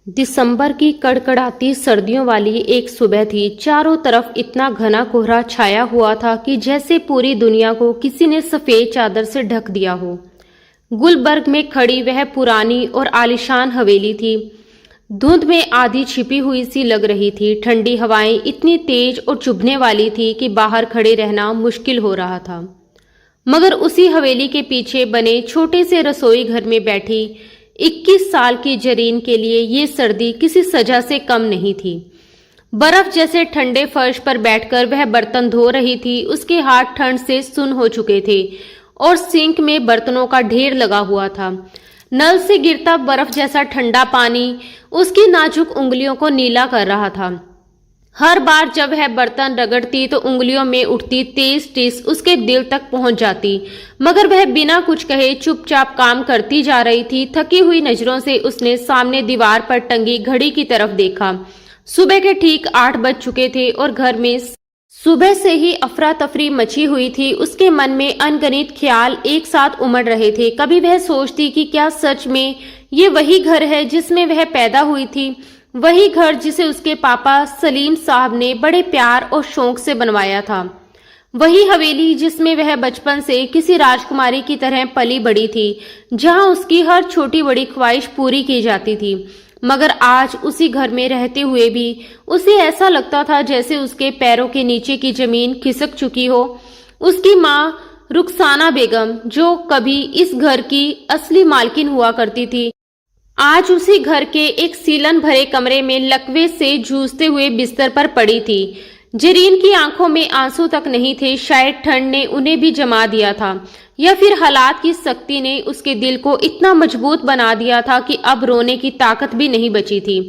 दिसंबर की कड़कड़ाती सर्दियों वाली एक सुबह थी। चारों तरफ इतना घना कोहरा छाया हुआ था कि जैसे पूरी दुनिया को किसी ने सफेद चादर से ढक दिया हो। गुलबर्ग में खड़ी वह पुरानी और आलीशान हवेली थी। धुंध में आधी छिपी हुई सी लग रही थी। ठंडी हवाएं इतनी तेज और चुभने वाली थी कि बाहर खड़े रहना मुश्किल हो रहा था। मगर उसी हवेली के पीछे बने छोटे से रसोई घर में बैठी 21 साल की जरीन के लिए ये सर्दी किसी सजा से कम नहीं थी। बर्फ जैसे ठंडे फर्श पर बैठकर वह बर्तन धो रही थी। उसके हाथ ठंड से सुन्न हो चुके थे और सिंक में बर्तनों का ढेर लगा हुआ था। नल से गिरता बर्फ जैसा ठंडा पानी उसकी नाजुक उंगलियों को नीला कर रहा था। हर बार जब वह बर्तन रगड़ती तो उंगलियों में उठती तेज टिस उसके दिल तक पहुंच जाती, मगर वह बिना कुछ कहे चुपचाप काम करती जा रही थी। थकी हुई नजरों से उसने सामने दीवार पर टंगी घड़ी की तरफ देखा। सुबह के ठीक 8 बज चुके थे और घर में सुबह से ही अफरा तफरी मची हुई थी। उसके मन में अनगिनत ख्याल एक साथ उमड़ रहे थे। कभी वह सोचती कि क्या सच में ये वही घर है जिसमें वह पैदा हुई थी, वही घर जिसे उसके पापा सलीम साहब ने बड़े प्यार और शौक से बनवाया था, वही हवेली जिसमें वह बचपन से किसी राजकुमारी की तरह पली बड़ी थी, जहां उसकी हर छोटी बड़ी ख्वाहिश पूरी की जाती थी। मगर आज उसी घर में रहते हुए भी उसे ऐसा लगता था जैसे उसके पैरों के नीचे की जमीन खिसक चुकी हो। उसकी माँ रुखसाना बेगम, जो कभी इस घर की असली मालकिन हुआ करती थी, आज उसी घर के एक सीलन भरे कमरे में लकवे से जूझते हुए बिस्तर पर पड़ी थी। जरीन की आंखों में आंसू तक नहीं थे। शायद ठंड ने उन्हें भी जमा दिया था, या फिर हालात की सख्ती ने उसके दिल को इतना मजबूत बना दिया था कि अब रोने की ताकत भी नहीं बची थी।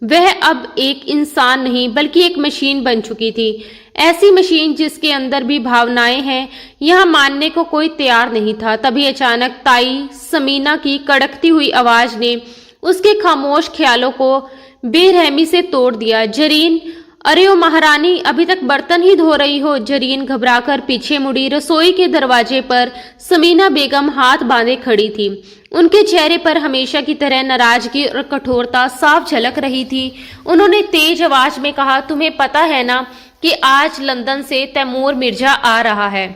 वह अब एक इंसान नहीं बल्कि एक मशीन बन चुकी थी। ऐसी मशीन जिसके अंदर भी भावनाएं हैं, यह मानने को कोई तैयार नहीं था। तभी अचानक ताई समीना की कड़कती हुई आवाज ने उसके खामोश ख्यालों को बेरहमी से तोड़ दिया। जरीन, अरे ओ महारानी, अभी तक बर्तन ही धो रही हो? जरीन घबराकर पीछे मुड़ी। रसोई के दरवाजे पर समीना बेगम हाथ बांधे खड़ी थी। उनके चेहरे पर हमेशा की तरह नाराजगी और कठोरता साफ झलक रही थी। उन्होंने तेज आवाज में कहा, तुम्हें पता है ना कि आज लंदन से तैमूर मिर्जा आ रहा है?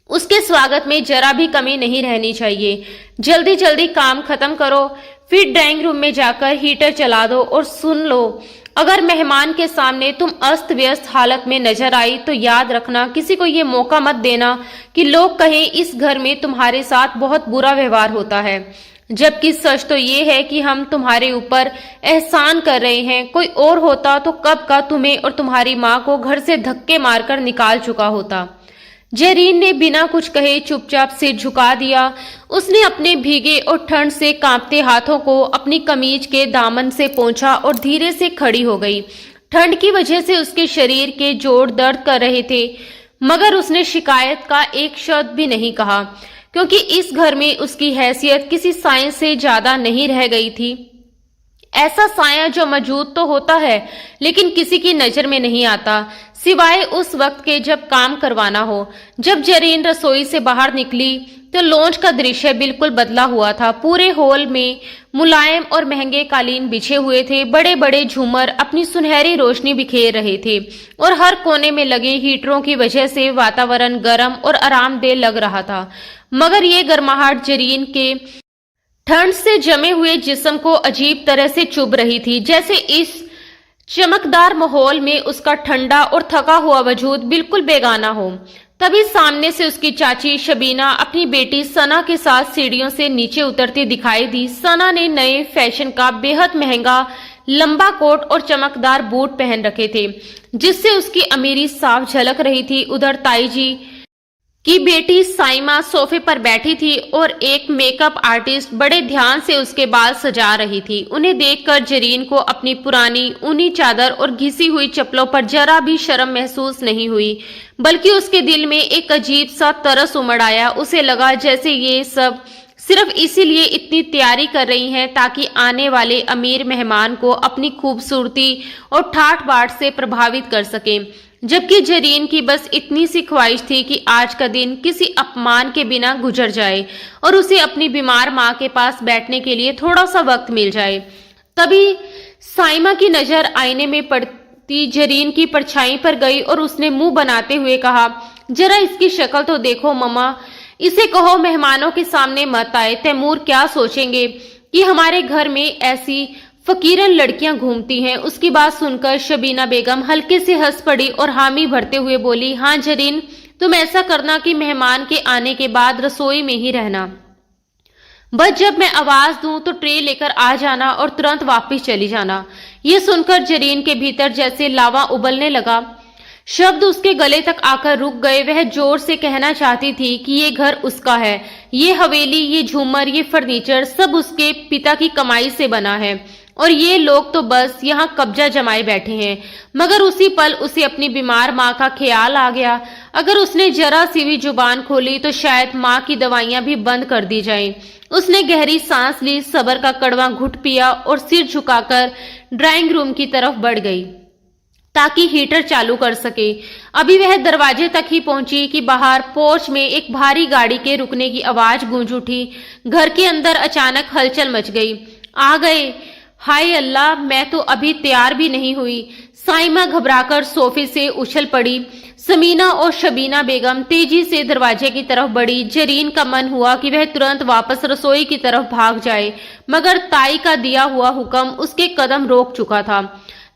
उसके स्वागत में जरा भी कमी नहीं रहनी चाहिए। जल्दी जल्दी काम खत्म करो, फिर ड्राइंग रूम में जाकर हीटर चला दो और सुन लो, अगर मेहमान के सामने तुम अस्त व्यस्त हालत में नजर आई तो याद रखना, किसी को ये मौका मत देना कि लोग कहें इस घर में तुम्हारे साथ बहुत बुरा व्यवहार होता है, जबकि सच तो ये है कि हम तुम्हारे ऊपर एहसान कर रहे हैं। कोई और होता तो कब का तुम्हें और तुम्हारी माँ को घर से धक्के मारकर निकाल चुका होता। जरीन ने बिना कुछ कहे चुपचाप सिर झुका दिया। उसने अपने भीगे और ठंड से कांपते हाथों को अपनी कमीज के दामन से पोंछा और धीरे से खड़ी हो गई। ठंड की वजह से उसके शरीर के जोड़ दर्द कर रहे थे, मगर उसने शिकायत का एक शब्द भी नहीं कहा, क्योंकि इस घर में उसकी हैसियत किसी साइंस से ज्यादा नहीं रह गई थी। ऐसा साया जो मौजूद तो होता है लेकिन किसी की नजर में नहीं आता, सिवाय उस वक्त के जब काम करवाना हो। जब जरीन रसोई से बाहर निकली तो लॉन्च का दृश्य बिल्कुल बदला हुआ था। पूरे हॉल में मुलायम और महंगे कालीन बिछे हुए थे। बड़े बड़े झूमर अपनी सुनहरी रोशनी बिखेर रहे थे और हर कोने में लगे हीटरों की वजह से वातावरण गर्म और आरामदेह लग रहा था। मगर ये गर्माहट जरीन के ठंड से जमे हुए जिस्म को अजीब तरह से चुभ रही थी, जैसे इस चमकदार माहौल में उसका ठंडा और थका हुआ वजूद बिल्कुल बेगाना हो। तभी सामने से उसकी चाची शबीना अपनी बेटी सना के साथ सीढ़ियों से नीचे उतरती दिखाई दी। सना ने नए फैशन का बेहद महंगा लंबा कोट और चमकदार बूट पहन रखे थे, जिससे उसकी अमीरी साफ झलक रही थी। उधर ताई जी की बेटी साइमा सोफे पर बैठी थी और एक मेकअप आर्टिस्ट बड़े ध्यान से उसके बाल सजा रही थी। उन्हें देखकर जरीन को अपनी पुरानी ऊनी चादर और घिसी हुई चप्पलों पर जरा भी शर्म महसूस नहीं हुई, बल्कि उसके दिल में एक अजीब सा तरस उमड़ आया। उसे लगा जैसे ये सब सिर्फ इसीलिए इतनी तैयारी कर रही हैं ताकि आने वाले अमीर मेहमान को अपनी खूबसूरती और ठाठ बाट से प्रभावित कर सकें, जबकि जरीन की बस इतनी सी ख्वाहिश थी कि आज का दिन किसी अपमान के बिना गुजर जाए और उसे अपनी बीमार माँ के पास बैठने के लिए थोड़ा सा वक्त मिल जाए। तभी साइमा की नजर आईने में पड़ती जरीन की परछाई पर गई और उसने मुंह बनाते हुए कहा, जरा इसकी शक्ल तो देखो मम्मा, इसे कहो मेहमानों के सामने मत आए। तैमूर क्या सोचेंगे कि हमारे घर में ऐसी फकीरन लड़कियां घूमती हैं। उसकी बात सुनकर शबीना बेगम हल्के से हंस पड़ी और हामी भरते हुए बोली, हाँ जरीन, तुम ऐसा करना कि मेहमान के आने के बाद रसोई में ही रहना। बस जब मैं आवाज दूं तो ट्रे लेकर आ जाना और तुरंत वापस चली जाना। ये सुनकर जरीन के भीतर जैसे लावा उबलने लगा। शब्द उसके गले तक आकर रुक गए। वह जोर से कहना चाहती थी कि ये घर उसका है, ये हवेली, ये झूमर, ये फर्नीचर सब उसके पिता की कमाई से बना है और ये लोग तो बस यहाँ कब्जा जमाए बैठे हैं। मगर उसी पल उसे अपनी बीमार माँ का ख्याल आ गया। अगर उसने जरा सी भी जुबान खोली तो शायद माँ की दवाइयां भी बंद कर दी जाएं। उसने गहरी सांस ली, सब्र का कड़वा घुट पिया और सिर झुकाकर ड्राइंग रूम की तरफ बढ़ गई ताकि हीटर चालू कर सके। अभी वह दरवाजे तक ही पहुंची कि बाहर पोर्च में एक भारी गाड़ी के रुकने की आवाज गूंज उठी। घर के अंदर अचानक हलचल मच गई। आ गए, हाय अल्लाह, मैं तो अभी तैयार भी नहीं हुई। साइमा घबराकर सोफे से उछल पड़ी। समीना और शबीना बेगम तेजी से दरवाजे की तरफ बढ़ी। जरीन का मन हुआ कि वह तुरंत वापस रसोई की तरफ भाग जाए, मगर ताई का दिया हुआ हुक्म उसके कदम रोक चुका था।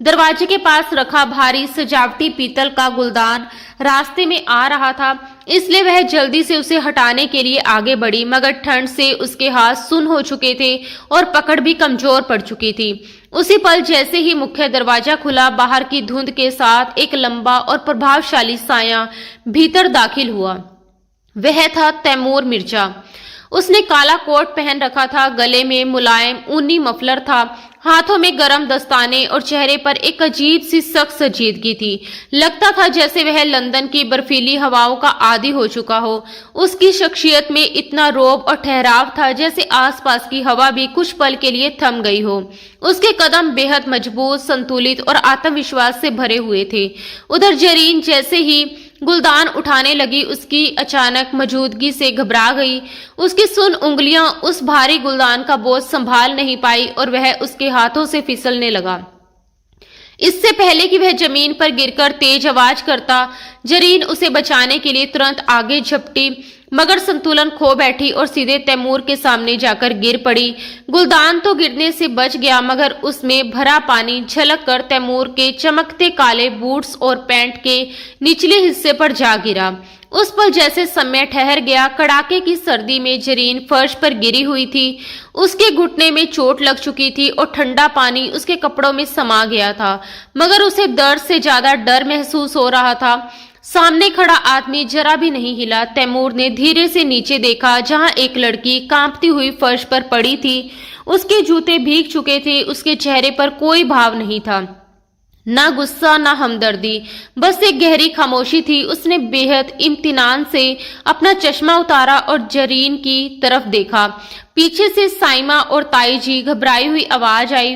दरवाजे के पास रखा भारी सजावटी पीतल का गुलदान रास्ते में आ रहा था, इसलिए वह जल्दी से उसे हटाने के लिए आगे बढ़ी, मगर ठंड से उसके हाथ सुन्न हो चुके थे और पकड़ भी कमजोर पड़ चुकी थी। उसी पल जैसे ही मुख्य दरवाजा खुला, बाहर की धुंध के साथ एक लंबा और प्रभावशाली साया भीतर दाखिल हुआ। वह था तैमूर मिर्जा। उसने काला कोट पहन रखा था, गले में मुलायम ऊनी मफलर था, हाथों में गरम दस्ताने और चेहरे पर एक अजीब सी सख्त संजीदगी थी। लगता था जैसे वह लंदन की बर्फीली हवाओं का आदी हो चुका हो। उसकी शख्सियत में इतना रोब और ठहराव था जैसे आसपास की हवा भी कुछ पल के लिए थम गई हो। उसके कदम बेहद मजबूत, संतुलित और आत्मविश्वास से भरे हुए थे। उधर जरीन जैसे ही गुलदान उठाने लगी, उसकी अचानक मौजूदगी से घबरा गई। उसकी सुन्न उंगलियां उस भारी गुलदान का बोझ संभाल नहीं पाई और वह उसके हाथों से फिसलने लगा। इससे पहले कि वह जमीन पर गिरकर तेज आवाज करता, जरीन उसे बचाने के लिए तुरंत आगे झपटी, मगर संतुलन खो बैठी और सीधे तैमूर के सामने जाकर गिर पड़ी। गुलदान तो गिरने से बच गया, मगर उसमें भरा पानी झलक कर तैमूर के चमकते काले बूट्स और पैंट के निचले हिस्से पर जा गिरा। उस पल जैसे समय ठहर गया। कड़ाके की सर्दी में जरीन फर्श पर गिरी हुई थी। उसके घुटने में चोट लग चुकी थी और ठंडा पानी उसके कपड़ों में समा गया था, मगर उसे दर्द से ज्यादा डर महसूस हो रहा था। सामने खड़ा आदमी जरा भी नहीं हिला। तैमूर ने धीरे से नीचे देखा, जहां एक लड़की कांपती हुई फर्श पर पड़ी थी। उसके जूते भीग चुके थे। उसके चेहरे पर कोई भाव नहीं था, ना गुस्सा ना हमदर्दी, बस एक गहरी खामोशी थी। उसने बेहद इम्तिनान से अपना चश्मा उतारा और जरीन की तरफ देखा। पीछे से साइमा और ताई जी घबराई हुई आवाज आई,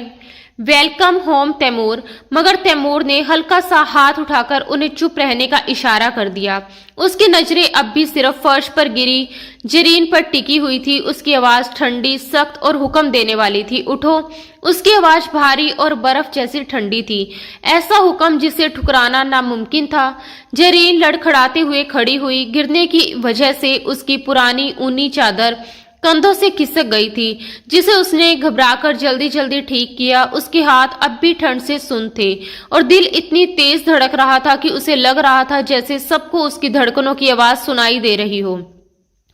वेलकम होम तैमूर। मगर तैमूर ने हल्का सा हाथ उठाकर उन्हें चुप रहने का इशारा कर दिया। उसकी नजरें अब भी सिर्फ फर्श पर गिरी जरीन पर टिकी हुई थी। उसकी आवाज ठंडी, सख्त और हुक्म देने वाली थी। उठो। उसकी आवाज भारी और बर्फ जैसी ठंडी थी, ऐसा हुक्म जिसे ठुकराना नामुमकिन था। जरीन लड़खड़ाते हुए खड़ी हुई। गिरने की वजह से उसकी पुरानी ऊनी चादर कंधों से खिसक गई थी, जिसे उसने घबराकर जल्दी जल्दी ठीक किया। उसके हाथ अब भी ठंड से सुन्न थे और दिल इतनी तेज धड़क रहा था कि उसे लग रहा था जैसे सबको उसकी धड़कनों की आवाज सुनाई दे रही हो।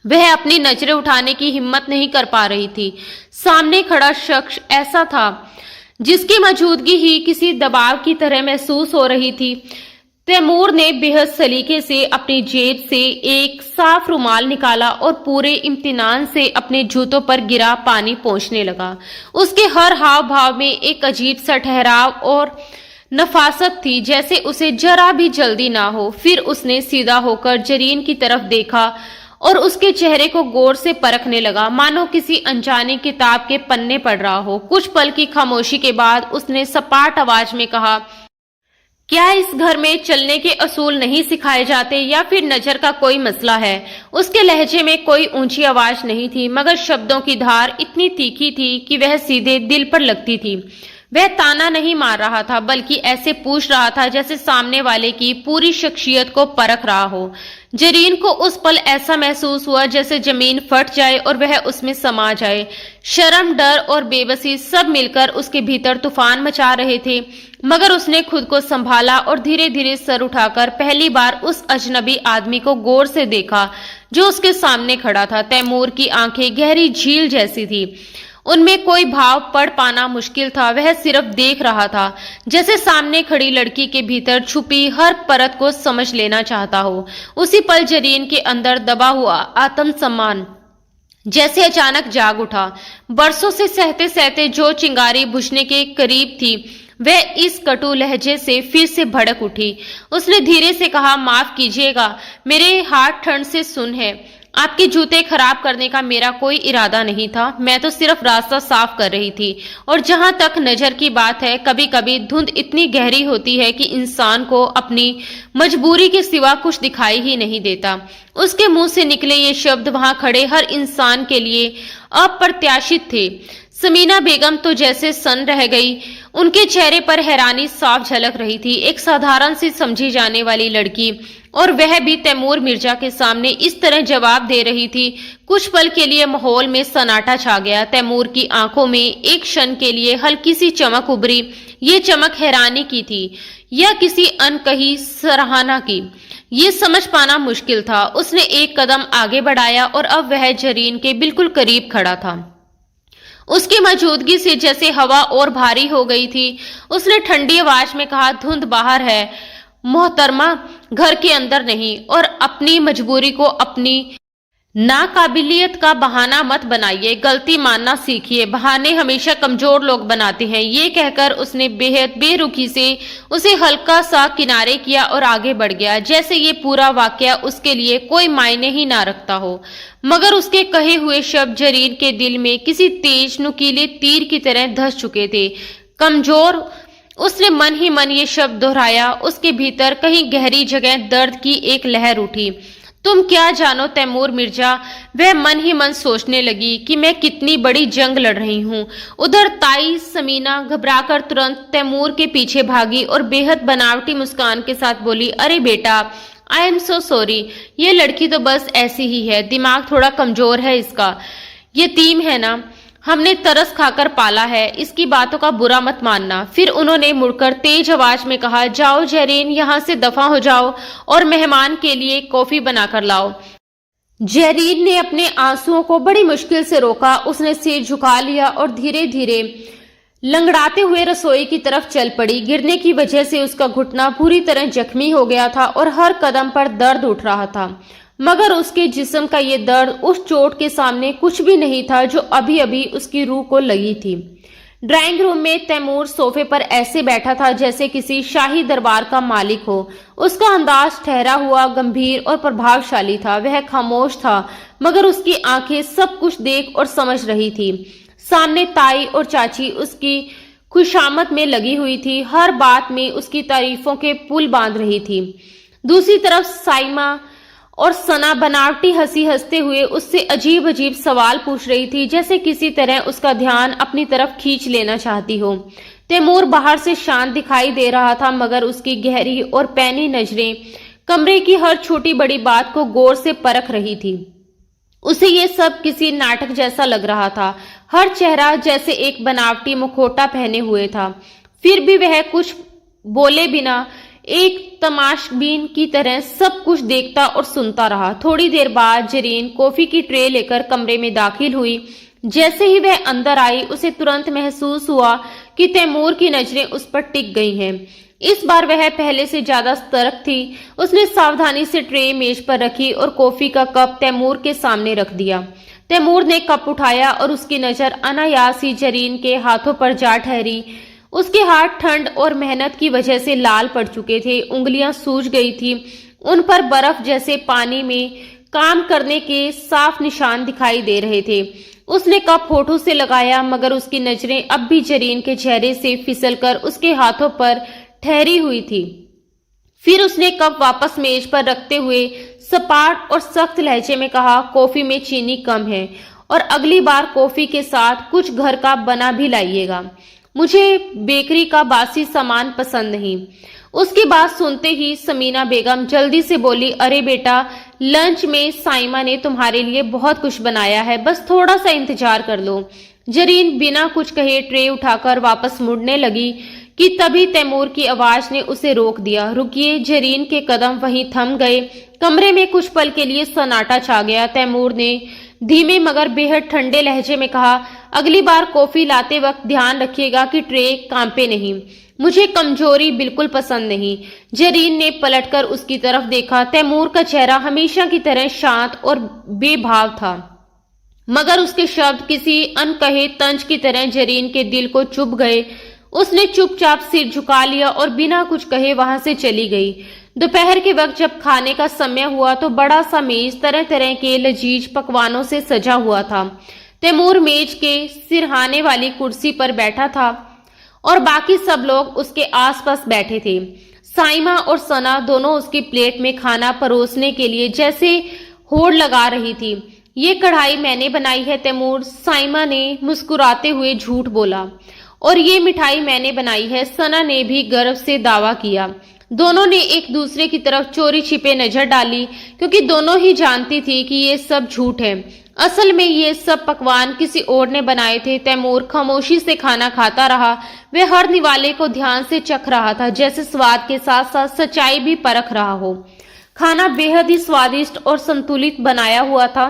वह अपनी नजरें उठाने की हिम्मत नहीं कर पा रही थी। सामने खड़ा शख्स ऐसा था जिसकी मौजूदगी ही किसी दबाव की तरह महसूस हो रही थी। तैमूर ने बेहद सलीके से अपनी जेब से एक साफ रुमाल निकाला और पूरे इम्तिनान से अपने जूतों पर गिरा पानी पोंछने लगा। उसके हर हाव भाव में एक अजीब सा ठहराव और नफासत थी, जैसे उसे जरा भी जल्दी ना हो। फिर उसने सीधा होकर जरीन की तरफ देखा और उसके चेहरे को गौर से परखने लगा, मानो किसी अनजानी किताब के पन्ने पढ़ रहा हो। कुछ पल की खामोशी के बाद उसने सपाट आवाज में कहा, क्या इस घर में चलने के असूल नहीं सिखाए जाते या फिर नजर का कोई मसला है? उसके लहजे में कोई ऊंची आवाज नहीं थी, मगर शब्दों की धार इतनी तीखी थी कि वह सीधे दिल पर लगती थी। वह ताना नहीं मार रहा था, बल्कि ऐसे पूछ रहा था जैसे सामने वाले की पूरी शख्सियत को परख रहा हो। जरीन को उस पल ऐसा महसूस हुआ जैसे जमीन फट जाए और वह उसमें समा जाए। शर्म, डर और बेबसी सब मिलकर उसके भीतर तूफान मचा रहे थे, मगर उसने खुद को संभाला और धीरे धीरे सर उठाकर पहली बार उस अजनबी आदमी को गौर से देखा जो उसके सामने खड़ा था। तैमूर की आंखें गहरी झील जैसी थी, उनमें कोई भाव पढ़ पाना मुश्किल था। वह सिर्फ देख रहा था, जैसे सामने खड़ी लड़की के भीतर छुपी हर परत को समझ लेना चाहता हो। उसी पल जरीन के अंदर दबा हुआ आत्मसम्मान जैसे अचानक जाग उठा। बरसों से सहते सहते जो चिंगारी बुझने के करीब थी, वह इस कटु लहजे से फिर से भड़क उठी। उसने धीरे से कहा, माफ कीजिएगा, मेरे हाथ ठंड से सुन है। आपके जूते खराब करने का मेरा कोई इरादा नहीं था, मैं तो सिर्फ रास्ता साफ कर रही थी। और जहां तक नजर की बात है, कभी कभी धुंध इतनी गहरी होती है कि इंसान को अपनी मजबूरी के सिवा कुछ दिखाई ही नहीं देता। उसके मुंह से निकले ये शब्द वहां खड़े हर इंसान के लिए अप्रत्याशित थे। समीना बेगम तो जैसे सन रह गई, उनके चेहरे पर हैरानी साफ झलक रही थी। एक साधारण सी समझी जाने वाली लड़की, और वह भी तैमूर मिर्जा के सामने इस तरह जवाब दे रही थी। कुछ पल के लिए माहौल में सन्नाटा छा गया। तैमूर की आंखों में एक क्षण के लिए हल्की सी चमक उभरी। ये चमक हैरानी की थी या किसी अनकही सराहना की, ये समझ पाना मुश्किल था। उसने एक कदम आगे बढ़ाया और अब वह जरीन के बिल्कुल करीब खड़ा था। उसकी मौजूदगी से जैसे हवा और भारी हो गई थी। उसने ठंडी आवाज में कहा, धुंध बाहर है मोहतरमा, घर के अंदर नहीं। और अपनी मजबूरी को अपनी नाकाबिलियत का बहाना मत बनाइए, गलती मानना सीखिए, बहाने हमेशा कमजोर लोग बनाते हैं। ये कहकर उसने बेहद बेरुखी से उसे हल्का सा किनारे किया और आगे बढ़ गया, जैसे ये पूरा वाकया उसके लिए कोई मायने ही ना रखता हो। मगर उसके कहे हुए शब्द जरीन के दिल में किसी तेज नुकीले तीर की तरह धंस चुके थे। कमजोर, उसने मन ही मन ये शब्द दोहराया। उसके भीतर कहीं गहरी जगह दर्द की एक लहर उठी। तुम क्या जानो तैमूर मिर्जा, वह मन ही मन सोचने लगी कि मैं कितनी बड़ी जंग लड़ रही हूँ। उधर ताई समीना घबराकर तुरंत तैमूर के पीछे भागी और बेहद बनावटी मुस्कान के साथ बोली, अरे बेटा, आई एम सो सॉरी, ये लड़की तो बस ऐसी ही है, दिमाग थोड़ा कमजोर है इसका, यतीम है ना, हमने तरस खाकर पाला है, इसकी बातों का बुरा मत मानना। फिर उन्होंने मुड़कर तेज आवाज में कहा, जाओ जरीन, यहाँ से दफा हो जाओ और मेहमान के लिए कॉफी बनाकर लाओ। जरीन ने अपने आंसुओं को बड़ी मुश्किल से रोका। उसने सिर झुका लिया और धीरे धीरे लंगड़ाते हुए रसोई की तरफ चल पड़ी। गिरने की वजह से उसका घुटना पूरी तरह जख्मी हो गया था और हर कदम पर दर्द उठ रहा था, मगर उसके जिस्म का ये दर्द उस चोट के सामने कुछ भी नहीं था जो अभी अभी उसकी रूह को लगी थी। ड्राइंग रूम में तैमूर सोफे पर ऐसे बैठा था जैसे किसी शाही दरबार का मालिक हो। उसका अंदाज ठहरा हुआ, गंभीर और प्रभावशाली था। वह खामोश था, मगर उसकी आंखें सब कुछ देख और समझ रही थी। सामने ताई और चाची उसकी खुशामद में लगी हुई थी, हर बात में उसकी तारीफों के पुल बांध रही थी। दूसरी तरफ साइमा और सना बनावटी हंसी हंसते हुए उससे अजीब अजीब सवाल पूछ रही थी, जैसे किसी तरह उसका ध्यान अपनी तरफ खींच लेना चाहती हो। तैमूर बाहर से शांत दिखाई दे रहा था, मगर उसकी गहरी और पैनी नजरें कमरे की हर छोटी बड़ी बात को गौर से परख रही थी। उसे ये सब किसी नाटक जैसा लग रहा था। हर चेहरा जैसे एक बनावटी मुखौटा पहने हुए था। फिर भी वह कुछ बोले बिना एक तमाशबीन की तरह सब कुछ देखता और सुनता रहा। थोड़ी देर बाद जरीन कॉफी की ट्रे लेकर कमरे में दाखिल हुई। जैसे ही वह अंदर आई, उसे तुरंत महसूस हुआ कि तैमूर की नजरें उस पर टिक गई हैं। इस बार वह पहले से ज्यादा सतर्क थी। उसने सावधानी से ट्रे मेज पर रखी और कॉफी का कप तैमूर के सामने रख दिया। तैमूर ने कप उठाया और उसकी नजर अनायास ही जरीन के हाथों पर जा ठहरी। उसके हाथ ठंड और मेहनत की वजह से लाल पड़ चुके थे, उंगलियां सूज गई थी, उन पर बर्फ जैसे पानी में काम करने के साफ निशान दिखाई दे रहे थे। उसने कप होठों से लगाया, मगर उसकी नजरें अब भी जरीन के चेहरे से फिसलकर उसके हाथों पर ठहरी हुई थी। फिर उसने कप वापस मेज पर रखते हुए सपाट और सख्त लहजे में कहा, कॉफी में चीनी कम है और अगली बार कॉफी के साथ कुछ घर का बना भी लाइएगा। मुझे बेकरी का बासी सामान पसंद नहीं। उसकी बात सुनते ही समीना बेगम जल्दी से बोली, अरे बेटा, लंच में साइमा ने तुम्हारे लिए बहुत कुछ बनाया है, बस थोड़ा सा इंतजार कर लो। जरीन बिना कुछ कहे ट्रे उठाकर वापस मुड़ने लगी कि तभी तैमूर की आवाज ने उसे रोक दिया। रुकिए। जरीन के कदम वहीं थम गए। कमरे में कुछ पल के लिए सन्नाटा छा गया। तैमूर ने धीमे मगर बेहद ठंडे लहजे में कहा, अगली बार कॉफी लाते वक्त ध्यान रखिएगा कि ट्रे कांपे नहीं। मुझे कमजोरी बिल्कुल पसंद नहीं। जरीन ने पलटकर उसकी तरफ देखा। तैमूर का चेहरा हमेशा की तरह शांत और बेभाव था, मगर उसके शब्द किसी अनकहे तंज की तरह जरीन के दिल को चुभ गए। उसने चुपचाप सिर झुका लिया और बिना कुछ कहे वहां से चली गई। दोपहर के वक्त जब खाने का समय हुआ तो बड़ा सा मेज तरह तरह के लजीज पकवानों से सजा हुआ था। तैमूर मेज के सिरहाने वाली कुर्सी पर बैठा था और बाकी सब लोग उसके आसपास बैठे थे। साइमा और सना दोनों उसकी प्लेट में खाना परोसने के लिए जैसे होड़ लगा रही थी। ये कढ़ाई मैंने बनाई है तैमूर, साइमा ने मुस्कुराते हुए झूठ बोला। और ये मिठाई मैंने बनाई है, सना ने भी गर्व से दावा किया। दोनों ने एक दूसरे की तरफ चोरी छिपे नजर डाली, क्योंकि दोनों ही जानती थी कि ये सब झूठ है। असल में ये सब पकवान किसी और ने बनाए थे। तैमूर खामोशी से खाना खाता रहा। वह हर निवाले को ध्यान से चख रहा था, जैसे स्वाद के साथ साथ सच्चाई भी परख रहा हो। खाना बेहद ही स्वादिष्ट और संतुलित बनाया हुआ था।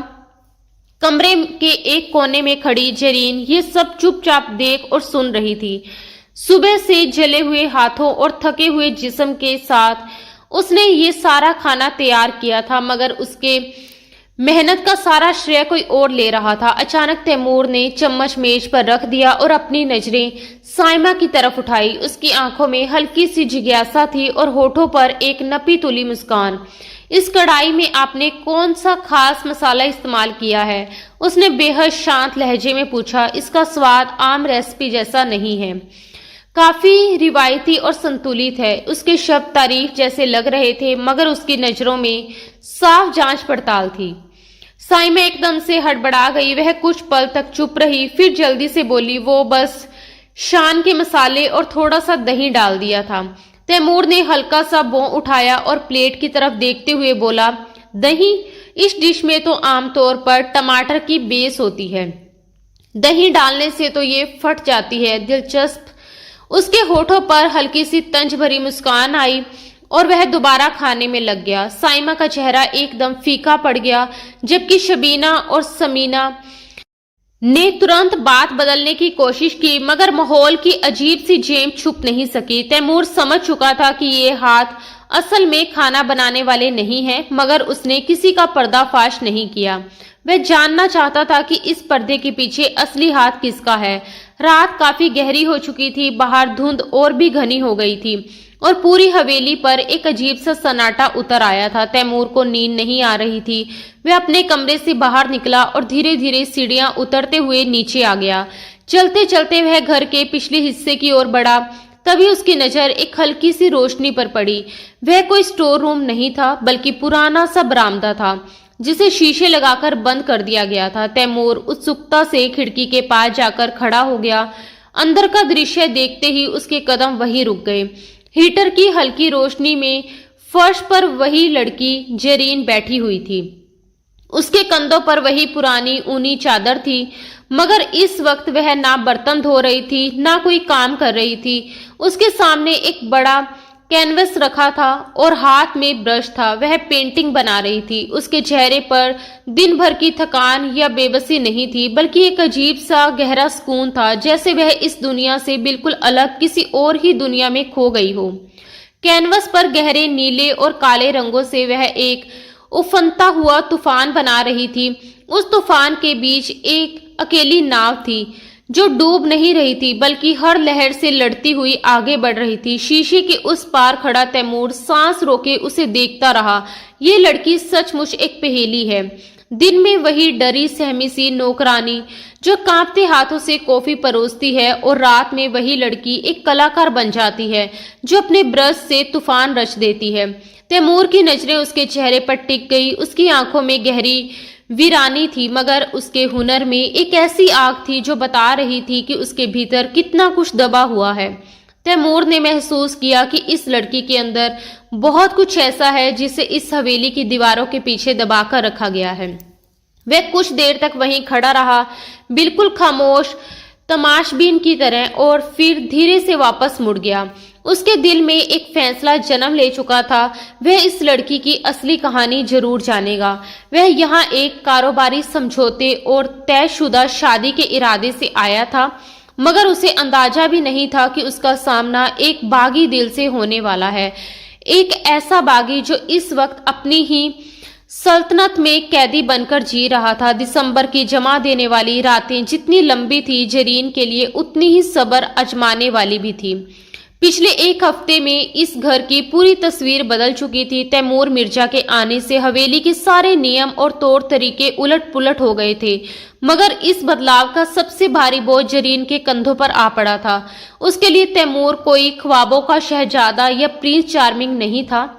कमरे के एक कोने में खड़ी जरीन ये सब चुपचाप देख और सुन रही थी। सुबह से जले हुए हाथों और थके हुए जिस्म के साथ उसने ये सारा खाना तैयार किया था, मगर उसके मेहनत का सारा श्रेय कोई और ले रहा था। अचानक तैमूर ने चम्मच मेज पर रख दिया और अपनी नजरें साइमा की तरफ उठाई। उसकी आंखों में हल्की सी जिज्ञासा थी और होठों पर एक नपी तुली मुस्कान। इस कढ़ाई में आपने कौन सा खास मसाला इस्तेमाल किया है? उसने बेहद शांत लहजे में पूछा। इसका स्वाद आम रेसिपी जैसा नहीं है, काफी रिवायती और संतुलित है। उसके शब्द तारीफ जैसे लग रहे थे, मगर उसकी नजरों में साफ जांच पड़ताल थी। साइमा एकदम से हड़बड़ा गई। वह कुछ पल तक चुप रही, फिर जल्दी से बोली, वो बस शान के मसाले और थोड़ा सा दही डाल दिया था। तैमूर ने हल्का सा भौं उठाया और प्लेट की तरफ देखते हुए बोला, दही? इस डिश में तो आमतौर पर टमाटर की बेस होती है, दही डालने से तो ये फट जाती है। दिलचस्प। उसके होठों पर हल्की सी तंज भरी मुस्कान आई और वह दोबारा खाने में लग गया। साइमा का चेहरा एकदम फीका पड़ गया, जबकि शबीना और समीना ने तुरंत बात बदलने की कोशिश की, मगर माहौल की अजीब सी जेम छुप नहीं सकी। तैमूर समझ चुका था कि ये हाथ असल में खाना बनाने वाले नहीं हैं, मगर उसने किसी का पर्दाफाश नहीं किया। वह जानना चाहता था कि इस पर्दे के पीछे असली हाथ किसका है। रात काफी गहरी हो चुकी थी, बाहर धुंध और भी घनी हो गई थी और पूरी हवेली पर एक अजीब सा सन्नाटा उतर आया था। तैमूर को नींद नहीं आ रही थी। वह अपने कमरे से बाहर निकला और धीरे धीरे सीढ़ियां उतरते हुए नीचे आ गया। चलते चलते वह घर के पिछले हिस्से की ओर बढ़ा। तभी उसकी नजर एक हल्की सी रोशनी पर पड़ी। वह कोई स्टोर रूम नहीं था, बल्कि पुराना सा बरामदा था, जिसे शीशे लगाकर बंद कर दिया गया था। तैमूर उत्सुकता से खिड़की के पास जाकर खड़ा हो गया। अंदर का दृश्य देखते ही उसके कदम वहीं रुक गए। हीटर की हल्की रोशनी में फर्श पर वही लड़की जरीन बैठी हुई थी। उसके कंधों पर वही पुरानी ऊनी चादर थी, मगर इस वक्त वह ना बर्तन धो रही थी, ना कोई काम कर रही थी। उसके सामने एक बड़ा कैनवस रखा था और हाथ में ब्रश था। वह पेंटिंग बना रही थी। उसके चेहरे पर दिन भर की थकान या बेबसी नहीं थी, बल्कि एक अजीब सा गहरा सुकून था, जैसे वह इस दुनिया से बिल्कुल अलग किसी और ही दुनिया में खो गई हो। कैनवस पर गहरे नीले और काले रंगों से वह एक उफनता हुआ तूफान बना रही थी। उस तूफान के बीच एक अकेली नाव थी, जो डूब नहीं रही थी, बल्कि हर लहर से लड़ती हुई आगे बढ़ रही थी। शीशे के उस पार खड़ा तैमूर सांस रोके उसे देखता रहा। ये लड़की सचमुच एक पहेली है। दिन में वही डरी सहमी सी नौकरानी जो कांपते हाथों से कॉफी परोसती है, और रात में वही लड़की एक कलाकार बन जाती है, जो अपने ब्रश से तूफान रच देती है। तैमूर की नजरें उसके चेहरे पर टिक गई। उसकी आंखों में गहरी वीरानी थी, मगर उसके हुनर में एक ऐसी आग थी जो बता रही थी कि उसके भीतर कितना कुछ दबा हुआ है। तैमूर ने महसूस किया कि इस लड़की के अंदर बहुत कुछ ऐसा है जिसे इस हवेली की दीवारों के पीछे दबाकर रखा गया है। वह कुछ देर तक वहीं खड़ा रहा, बिल्कुल खामोश, तमाशबीन की तरह, और फिर धीरे से वापस मुड़ गया। उसके दिल में एक फैसला जन्म ले चुका था, वह इस लड़की की असली कहानी जरूर जानेगा। वह यहाँ एक कारोबारी समझौते और तयशुदा शादी के इरादे से आया था, मगर उसे अंदाजा भी नहीं था कि उसका सामना एक बागी दिल से होने वाला है। एक ऐसा बागी जो इस वक्त अपनी ही सल्तनत में कैदी बनकर जी रहा था। दिसंबर की जमा देने वाली रातें जितनी लंबी थी, जरीन के लिए उतनी ही सब्र आजमाने वाली भी थी। पिछले एक हफ्ते में इस घर की पूरी तस्वीर बदल चुकी थी। तैमूर मिर्जा के आने से हवेली के सारे नियम और तौर तरीके उलट पुलट हो गए थे, मगर इस बदलाव का सबसे भारी बोझ जरीन के कंधों पर आ पड़ा था। उसके लिए तैमूर कोई ख्वाबों का शहजादा या प्रिंस चार्मिंग नहीं था,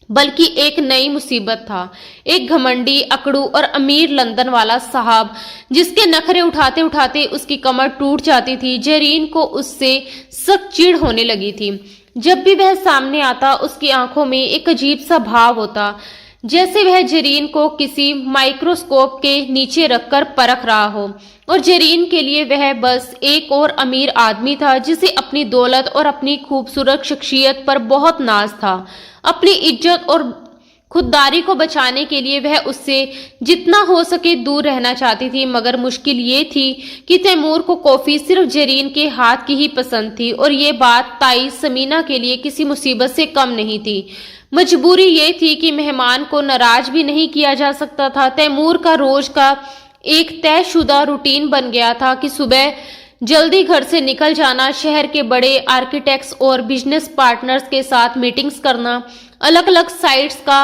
बल्कि एक नई मुसीबत था। एक घमंडी, अकड़ू और अमीर लंदन वाला साहब, जिसके नखरे उठाते उठाते उसकी कमर टूट जाती थी। जरीन को उससे सख्त चिढ़ होने लगी थी। जब भी वह सामने आता, उसकी आंखों में एक अजीब सा भाव होता, जैसे वह जरीन को किसी माइक्रोस्कोप के नीचे रखकर परख रहा हो। और जरीन के लिए वह बस एक और अमीर आदमी था, जिसे अपनी दौलत और अपनी खूबसूरत शख्सियत पर बहुत नाज था। अपनी इज्जत और खुददारी को बचाने के लिए वह उससे जितना हो सके दूर रहना चाहती थी, मगर मुश्किल ये थी कि तैमूर को कॉफी सिर्फ जरीन के हाथ की ही पसंद थी, और ये बात ताई समीना के लिए किसी मुसीबत से कम नहीं थी। मजबूरी ये थी कि मेहमान को नाराज भी नहीं किया जा सकता था। तैमूर का रोज का एक तयशुदा रूटीन बन गया था कि सुबह जल्दी घर से निकल जाना, शहर के बड़े आर्किटेक्ट्स और बिजनेस पार्टनर्स के साथ मीटिंग्स करना, अलग अलग साइट्स का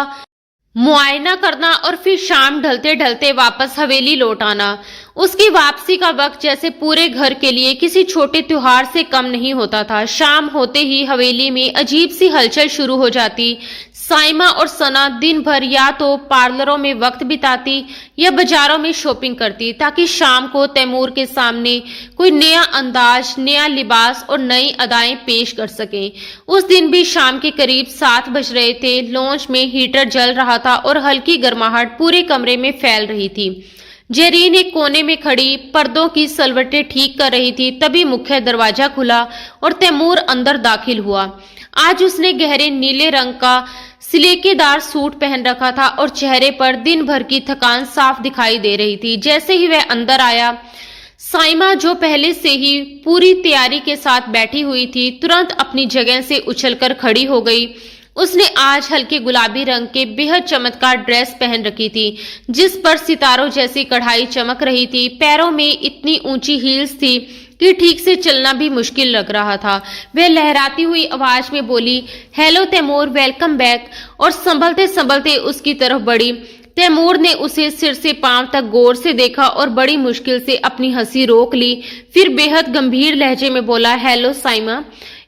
मुआयना करना, और फिर शाम ढलते ढलते वापस हवेली लौट आना। उसकी वापसी का वक्त जैसे पूरे घर के लिए किसी छोटे त्योहार से कम नहीं होता था। शाम होते ही हवेली में अजीब सी हलचल शुरू हो जाती। साइमा और सना दिन भर या तो पार्लरों में वक्त बिताती या बाजारों में शॉपिंग करती, ताकि शाम को तैमूर के सामने कोई नया अंदाज, नया लिबास और नई अदाएं पेश कर सकें। उस दिन भी शाम के करीब 7 बज रहे थे। लॉन्च में हीटर जल रहा था और हल्की गर्माहट पूरे कमरे में फैल रही थी। जेरीन एक कोने में खड़ी पर्दों की सलवटें ठीक कर रही थी। तभी मुख्य दरवाजा खुला और तैमूर अंदर दाखिल हुआ। आज उसने गहरे नीले रंग का सिलेकेदार सूट पहन रखा था और चेहरे पर दिन भर की थकान साफ दिखाई दे रही थी। जैसे ही वह अंदर आया, साइमा, जो पहले से ही पूरी तैयारी के साथ बैठी हुई थी, तुरंत अपनी जगह से उछलकर खड़ी हो गई। उसने आज हल्के गुलाबी रंग के बेहद चमत्कार ड्रेस पहन रखी थी, जिस पर सितारों जैसी कढ़ाई चमक रही थी। पैरों में इतनी ऊंची हील्स थी कि ठीक से चलना भी मुश्किल लग रहा था। वह लहराती हुई आवाज में बोली, हेलो तैमूर, वेलकम बैक, और संभलते संभलते उसकी तरफ बढ़ी। तैमूर ने उसे सिर से पांव तक गौर से देखा और बड़ी मुश्किल से अपनी हंसी रोक ली। फिर बेहद गंभीर लहजे में बोला, हेलो साइमा।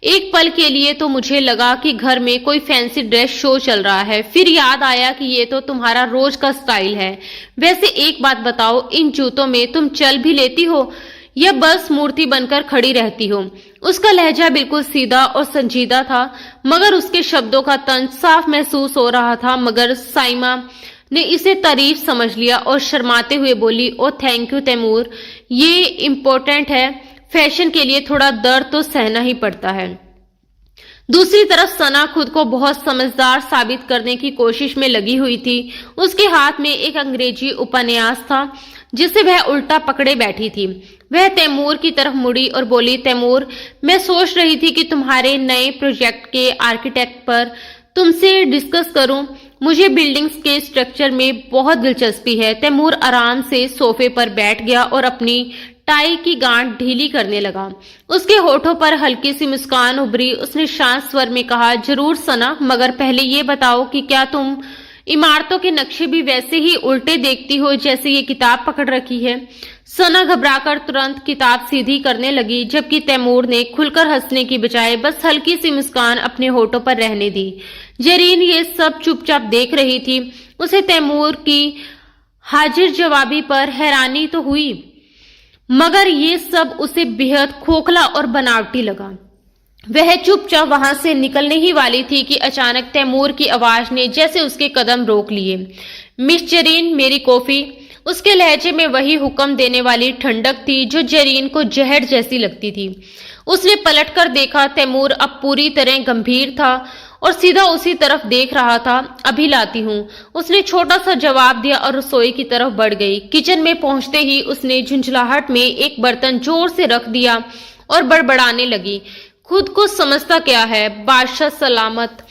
एक पल के लिए तो मुझे लगा कि घर में कोई फैंसी ड्रेस शो चल रहा है। फिर याद आया कि ये तो तुम्हारा रोज का स्टाइल है। वैसे एक बात बताओ, इन जूतों में तुम चल भी लेती हो या बस मूर्ति बनकर खड़ी रहती हो? उसका लहजा बिल्कुल सीधा और संजीदा था, मगर उसके शब्दों का तंज साफ महसूस हो रहा था। मगर साइमा ने इसे तारीफ समझ लिया और शर्माते हुए बोली, ओ थैंक यू तैमूर, ये इम्पोर्टेंट है। फैशन के लिए थोड़ा दर्द तो सहना ही पड़ता है। दूसरी तरफ सना खुद को बहुत समझदार साबित करने की कोशिश में लगी हुई थी। उसके हाथ में एक अंग्रेजी उपन्यास था जिसे वह उल्टा पकड़े बैठी थी। वह तैमूर की तरफ मुड़ी और बोली, तैमूर, मैं सोच रही थी कि तुम्हारे नए प्रोजेक्ट के आर्किटेक्ट पर तुमसे डिस्कस करूं। मुझे बिल्डिंग्स के स्ट्रक्चर में बहुत दिलचस्पी है। तैमूर आराम से सोफे पर बैठ गया और अपनी टाई की गांठ ढीली करने लगा। उसके होठों पर हल्की सी मुस्कान उभरी। उसने शांत स्वर में कहा, जरूर सना, मगर पहले ये बताओ कि क्या तुम इमारतों के नक्शे भी वैसे ही उल्टे देखती हो जैसे ये किताब पकड़ रखी है? सना घबराकर तुरंत किताब सीधी करने लगी, जबकि तैमूर ने खुलकर हंसने की बजाय बस हल्की सी मुस्कान अपने होठों पर रहने दी। जरीन ये सब चुपचाप देख रही थी। उसे तैमूर की हाजिर जवाबी पर हैरानी तो हुई, मगर ये सब उसे बेहद खोखला और बनावटी लगा। वह चुपचाप वहां से निकलने ही वाली थी कि अचानक तैमूर की आवाज ने जैसे उसके कदम रोक लिए। मिस जरीन, मेरी कॉफी। उसके लहजे में वही हुक्म देने वाली ठंडक थी जो जरीन को जहर जैसी लगती थी। उसने पलटकर देखा, तैमूर अब पूरी तरह गंभीर था और सीधा उसी तरफ देख रहा था। अभी लाती हूँ, उसने छोटा सा जवाब दिया और रसोई की तरफ बढ़ गई। किचन में पहुंचते ही उसने झुंझलाहट में एक बर्तन जोर से रख दिया और बड़बड़ाने लगी, खुद को समझता क्या है, बादशाह सलामत।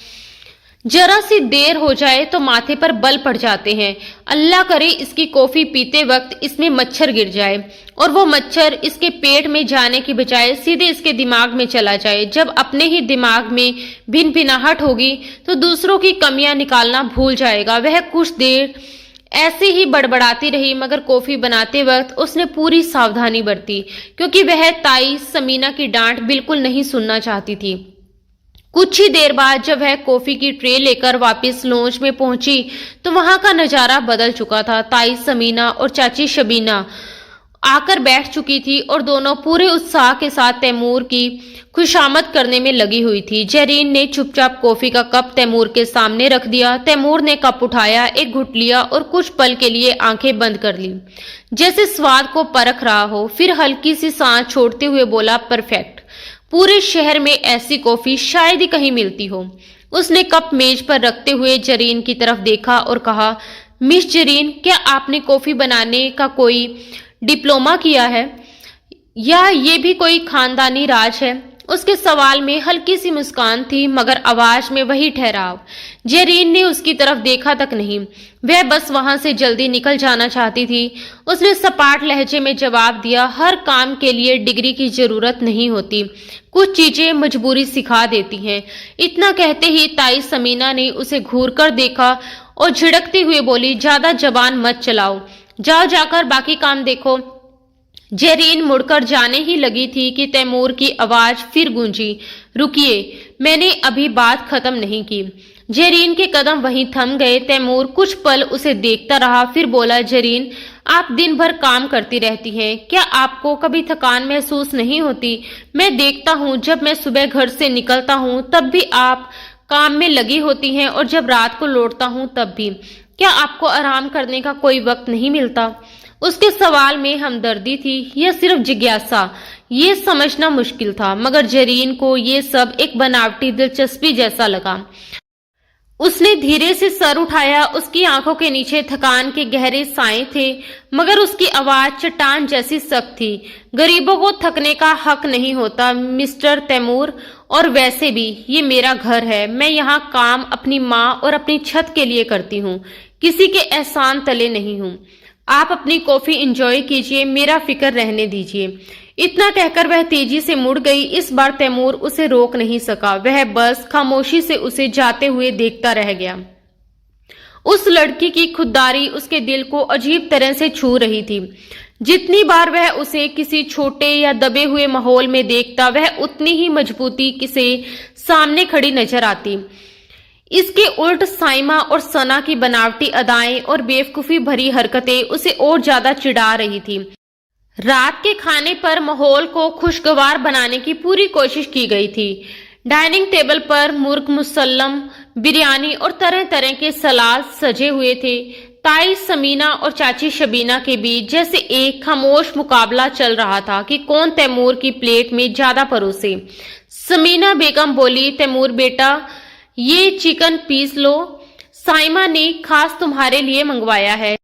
जरा सी देर हो जाए तो माथे पर बल पड़ जाते हैं। अल्लाह करे इसकी कॉफी पीते वक्त इसमें मच्छर गिर जाए और वो मच्छर इसके पेट में जाने की बजाय सीधे इसके दिमाग में चला जाए। जब अपने ही दिमाग में भिनभिनाहट होगी तो दूसरों की कमियां निकालना भूल जाएगा। वह कुछ देर ऐसे ही बड़बड़ाती रही, मगर कॉफी बनाते वक्त उसने पूरी सावधानी बरती, क्योंकि वह ताई समीना की डांट बिल्कुल नहीं सुनना चाहती थी। कुछ ही देर बाद जब वह कॉफी की ट्रे लेकर वापस लॉन्ज में पहुंची तो वहां का नजारा बदल चुका था। ताई समीना और चाची शबीना आकर बैठ चुकी थी और दोनों पूरे उत्साह के साथ तैमूर की खुशामद करने में लगी हुई थी। जरीन ने चुपचाप कॉफी का कप तैमूर के सामने रख दिया। तैमूर ने कप उठाया, एक घुट लिया और कुछ पल के लिए आंखें बंद कर ली, जैसे स्वाद को परख रहा हो। फिर हल्की सी सांस छोड़ते हुए बोला, परफेक्ट। पूरे शहर में ऐसी कॉफी शायद ही कहीं मिलती हो। उसने कप मेज पर रखते हुए जरीन की तरफ देखा और कहा, मिस जरीन, क्या आपने कॉफी बनाने का कोई डिप्लोमा किया है या ये भी कोई खानदानी राज है? उसके सवाल में हल्की सी मुस्कान थी, मगर आवाज में वही ठहराव। जरीन ने उसकी तरफ देखा तक नहीं, वह बस वहां से जल्दी निकल जाना चाहती थी। उसने सपाट लहजे में जवाब दिया, हर काम के लिए डिग्री की जरूरत नहीं होती, कुछ चीजें मजबूरी सिखा देती हैं। इतना कहते ही ताई समीना ने उसे घूरकर देखा और झिड़कते हुए बोली, ज्यादा जबान मत चलाओ, जाओ जाकर बाकी काम देखो। जरीन मुड़कर जाने ही लगी थी कि तैमूर की आवाज फिर गूंजी, रुकिए, मैंने अभी बात खत्म नहीं की। जरीन के कदम वहीं थम गए। तैमूर कुछ पल उसे देखता रहा, फिर बोला, जरीन, आप दिन भर काम करती रहती हैं, क्या आपको कभी थकान महसूस नहीं होती? मैं देखता हूँ जब मैं सुबह घर से निकलता हूँ तब भी आप काम में लगी होती हैं और जब रात को लौटता हूँ तब भी। क्या आपको आराम करने का कोई वक्त नहीं मिलता? उसके सवाल में हमदर्दी थी या सिर्फ जिज्ञासा, ये समझना मुश्किल था, मगर जरीन को ये सब एक बनावटी दिलचस्पी जैसा लगा। उसने धीरे से सर उठाया। उसकी आंखों के नीचे थकान के गहरे साए थे, मगर उसकी आवाज चट्टान जैसी सख्त थी। गरीबों को थकने का हक नहीं होता मिस्टर तैमूर, और वैसे भी ये मेरा घर है। मैं यहाँ काम अपनी माँ और अपनी छत के लिए करती हूँ, किसी के एहसान तले नहीं हूँ। आप अपनी कॉफी एंजॉय कीजिए, मेरा फिक्र रहने दीजिए। इतना कहकर वह तेजी से मुड़ गई। इस बार तैमूर उसे रोक नहीं सका, वह बस खामोशी से उसे जाते हुए देखता रह गया। उस लड़की की खुददारी उसके दिल को अजीब तरह से छू रही थी। जितनी बार वह उसे किसी छोटे या दबे हुए माहौल में देखता, वह उतनी ही मजबूती से सामने खड़ी नजर आती। इसके उल्ट साइमा और सना की बनावटी अदाएं और बेवकूफी भरी हरकतें उसे और ज्यादा चिढ़ा रही थी। रात के खाने पर माहौल को खुशगवार बनाने की पूरी कोशिश की गई थी। डाइनिंग टेबल पर मुर्ग मुसल्लम, बिरयानी और तरह तरह के सलाद सजे हुए थे। ताई समीना और चाची शबीना के बीच जैसे एक खामोश मुकाबला चल रहा था कि कौन तैमूर की प्लेट में ज्यादा परोसे। समीना बेगम बोली, तैमूर बेटा, ये चिकन पीस लो, साइमा ने खास तुम्हारे लिए मंगवाया है।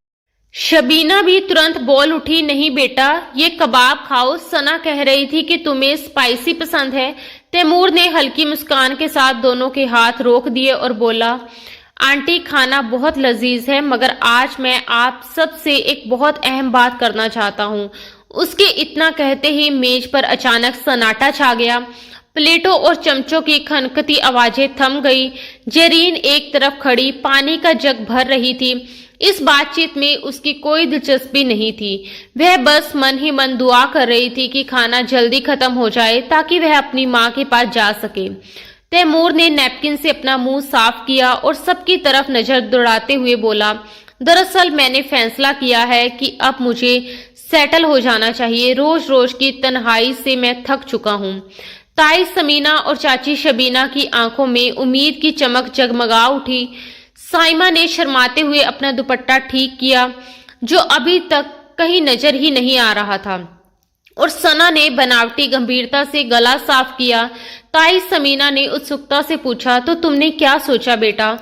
शबीना भी तुरंत बोल उठी, नहीं बेटा, ये कबाब खाओ, सना कह रही थी कि तुम्हें स्पाइसी पसंद है। तैमूर ने हल्की मुस्कान के साथ दोनों के हाथ रोक दिए और बोला, आंटी, खाना बहुत लजीज है, मगर आज मैं आप सबसे एक बहुत अहम बात करना चाहता हूँ। उसके इतना कहते ही मेज पर अचानक सन्नाटा छा गया। प्लेटों और चमचों की खनकती आवाजें थम गई। जरीन एक तरफ खड़ी पानी का जग भर रही थी। इस बातचीत में उसकी कोई दिलचस्पी नहीं थी। वह बस मन ही मन दुआ कर रही थी कि खाना जल्दी खत्म हो जाए ताकि वह अपनी माँ के पास जा सके। तैमूर ने नैपकिन से अपना मुंह साफ किया और सबकी तरफ नजर दौड़ाते हुए बोला, दरअसल मैंने फैसला किया है कि अब मुझे सेटल हो जाना चाहिए। रोज रोज की तन्हाई से मैं थक चुका हूँ। ताई समीना और चाची शबीना की आंखों में उम्मीद की चमक जगमगा उठी। साइमा ने शर्माते हुए अपना दुपट्टा ठीक किया, जो अभी तक कहीं नजर ही नहीं आ रहा था, और सना ने बनावटी गंभीरता से गला साफ किया। ताई समीना ने उत्सुकता से पूछा, तो तुमने क्या सोचा बेटा?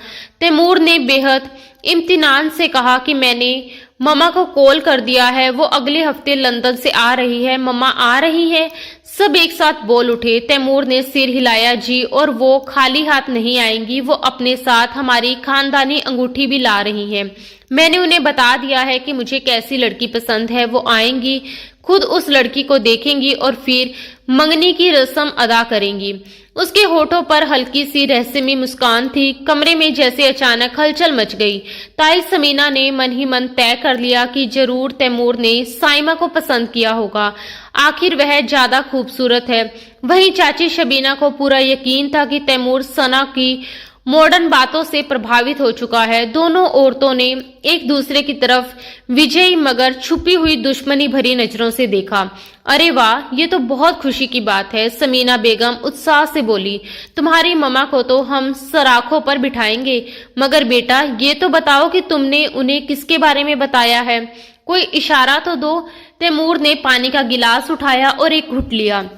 तैमूर ने बेहद इम्तिनान से कहा कि मैंने मम्मा को कॉल कर दिया है, वो अगले हफ्ते लंदन से आ रही है। मम्मा आ रही है? सब एक साथ बोल उठे। तैमूर ने सिर हिलाया, जी, और वो खाली हाथ नहीं आएंगी, वो अपने साथ हमारी खानदानी अंगूठी भी ला रही हैं। मैंने उन्हें बता दिया है कि मुझे कैसी लड़की पसंद है। वो आएंगी, खुद उस लड़की को देखेंगी और फिर मंगनी की रस्म अदा करेंगी। उसके होठों पर हल्की सी रहस्यमयी मुस्कान थी। कमरे में जैसे अचानक हलचल मच गई। ताई समीना ने मन ही मन तय कर लिया कि जरूर तैमूर ने साइमा को पसंद किया होगा, आखिर वह ज्यादा खूबसूरत है। वहीं चाची शबीना को पूरा यकीन था कि तैमूर सना की मॉडर्न बातों से प्रभावित हो चुका है। दोनों औरतों ने एक दूसरे की तरफ विजयी मगर छुपी हुई दुश्मनी भरी नजरों से देखा। अरे वाह, ये तो बहुत खुशी की बात है, समीना बेगम उत्साह से बोली। तुम्हारी मम्मा को तो हम सराखों पर बिठाएंगे, मगर बेटा ये तो बताओ कि तुमने उन्हें किसके बारे में बताया है? कोई इशारा तो दो। तैमूर ने पानी का गिलास उठाया और एक घुट लिया।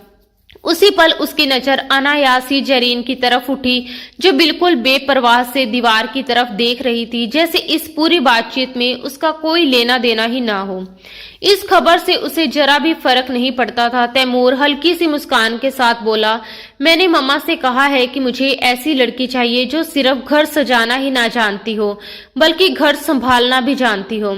उसी पल उसकी नजर अनायासी जरीन की तरफ उठी, जो बिल्कुल बेपरवाह से दीवार की तरफ देख रही थी, जैसे इस पूरी बातचीत में उसका कोई लेना देना ही ना हो। इस खबर से उसे जरा भी फर्क नहीं पड़ता था। तैमूर हल्की सी मुस्कान के साथ बोला, मैंने मम्मा से कहा है कि मुझे ऐसी लड़की चाहिए जो सिर्फ घर सजाना ही ना जानती हो, बल्कि घर संभालना भी जानती हो,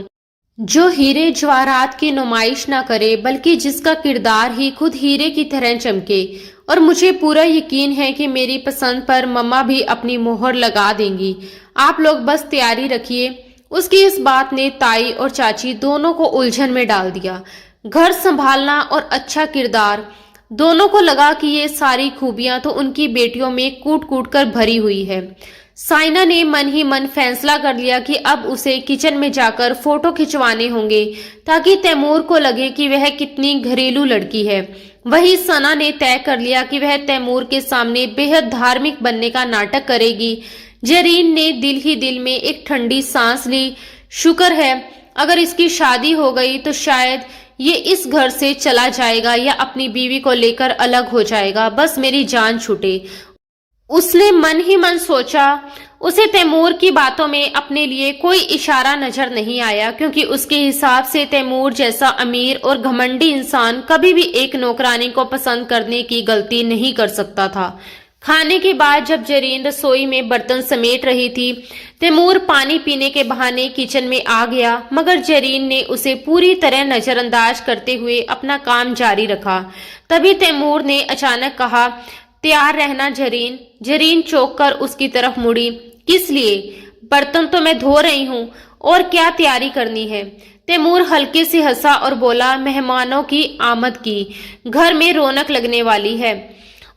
जो हीरे जवाहरात की नुमाइश ना करे, बल्कि जिसका किरदार ही खुद हीरे की तरह चमके। और मुझे पूरा यकीन है कि मेरी पसंद पर मम्मा भी अपनी मोहर लगा देंगी। आप लोग बस तैयारी रखिए। उसकी इस बात ने ताई और चाची दोनों को उलझन में डाल दिया। घर संभालना और अच्छा किरदार, दोनों को लगा कि ये सारी खूबियां तो उनकी बेटियों में कूट कूट कर भरी हुई है। साइना ने मन ही मन फैसला कर लिया कि अब उसे किचन में जाकर फोटो खिंचवाने होंगे, ताकि तैमूर को लगे कि वह कितनी घरेलू लड़की है। वहीं सना ने तय कर लिया कि वह तैमूर के सामने बेहद धार्मिक बनने का नाटक करेगी। जरीन ने दिल ही दिल में एक ठंडी सांस ली। शुक्र है, अगर इसकी शादी हो गई तो शायद ये इस घर से चला जाएगा या अपनी बीवी को लेकर अलग हो जाएगा, बस मेरी जान छूटे। उसने मन ही मन सोचा। उसे तैमूर की बातों में अपने लिए कोई इशारा नजर नहीं आया, क्योंकि उसके हिसाब से तैमूर जैसा अमीर और घमंडी इंसान कभी भी एक नौकरानी को पसंद करने की गलती नहीं कर सकता था। खाने के बाद जब जरीन रसोई में बर्तन समेट रही थी, तैमूर पानी पीने के बहाने किचन में आ गया, मगर जरीन ने उसे पूरी तरह नजरअंदाज करते हुए अपना काम जारी रखा। तभी तैमूर ने अचानक कहा, तैयार रहना जरीन। जरीन चौंक कर उसकी तरफ मुड़ी। किस लिए? बर्तन तो मैं धो रही हूँ, और क्या तैयारी करनी है? तैमूर हल्के से हंसा और बोला, मेहमानों की आमद की, घर में रौनक लगने वाली है।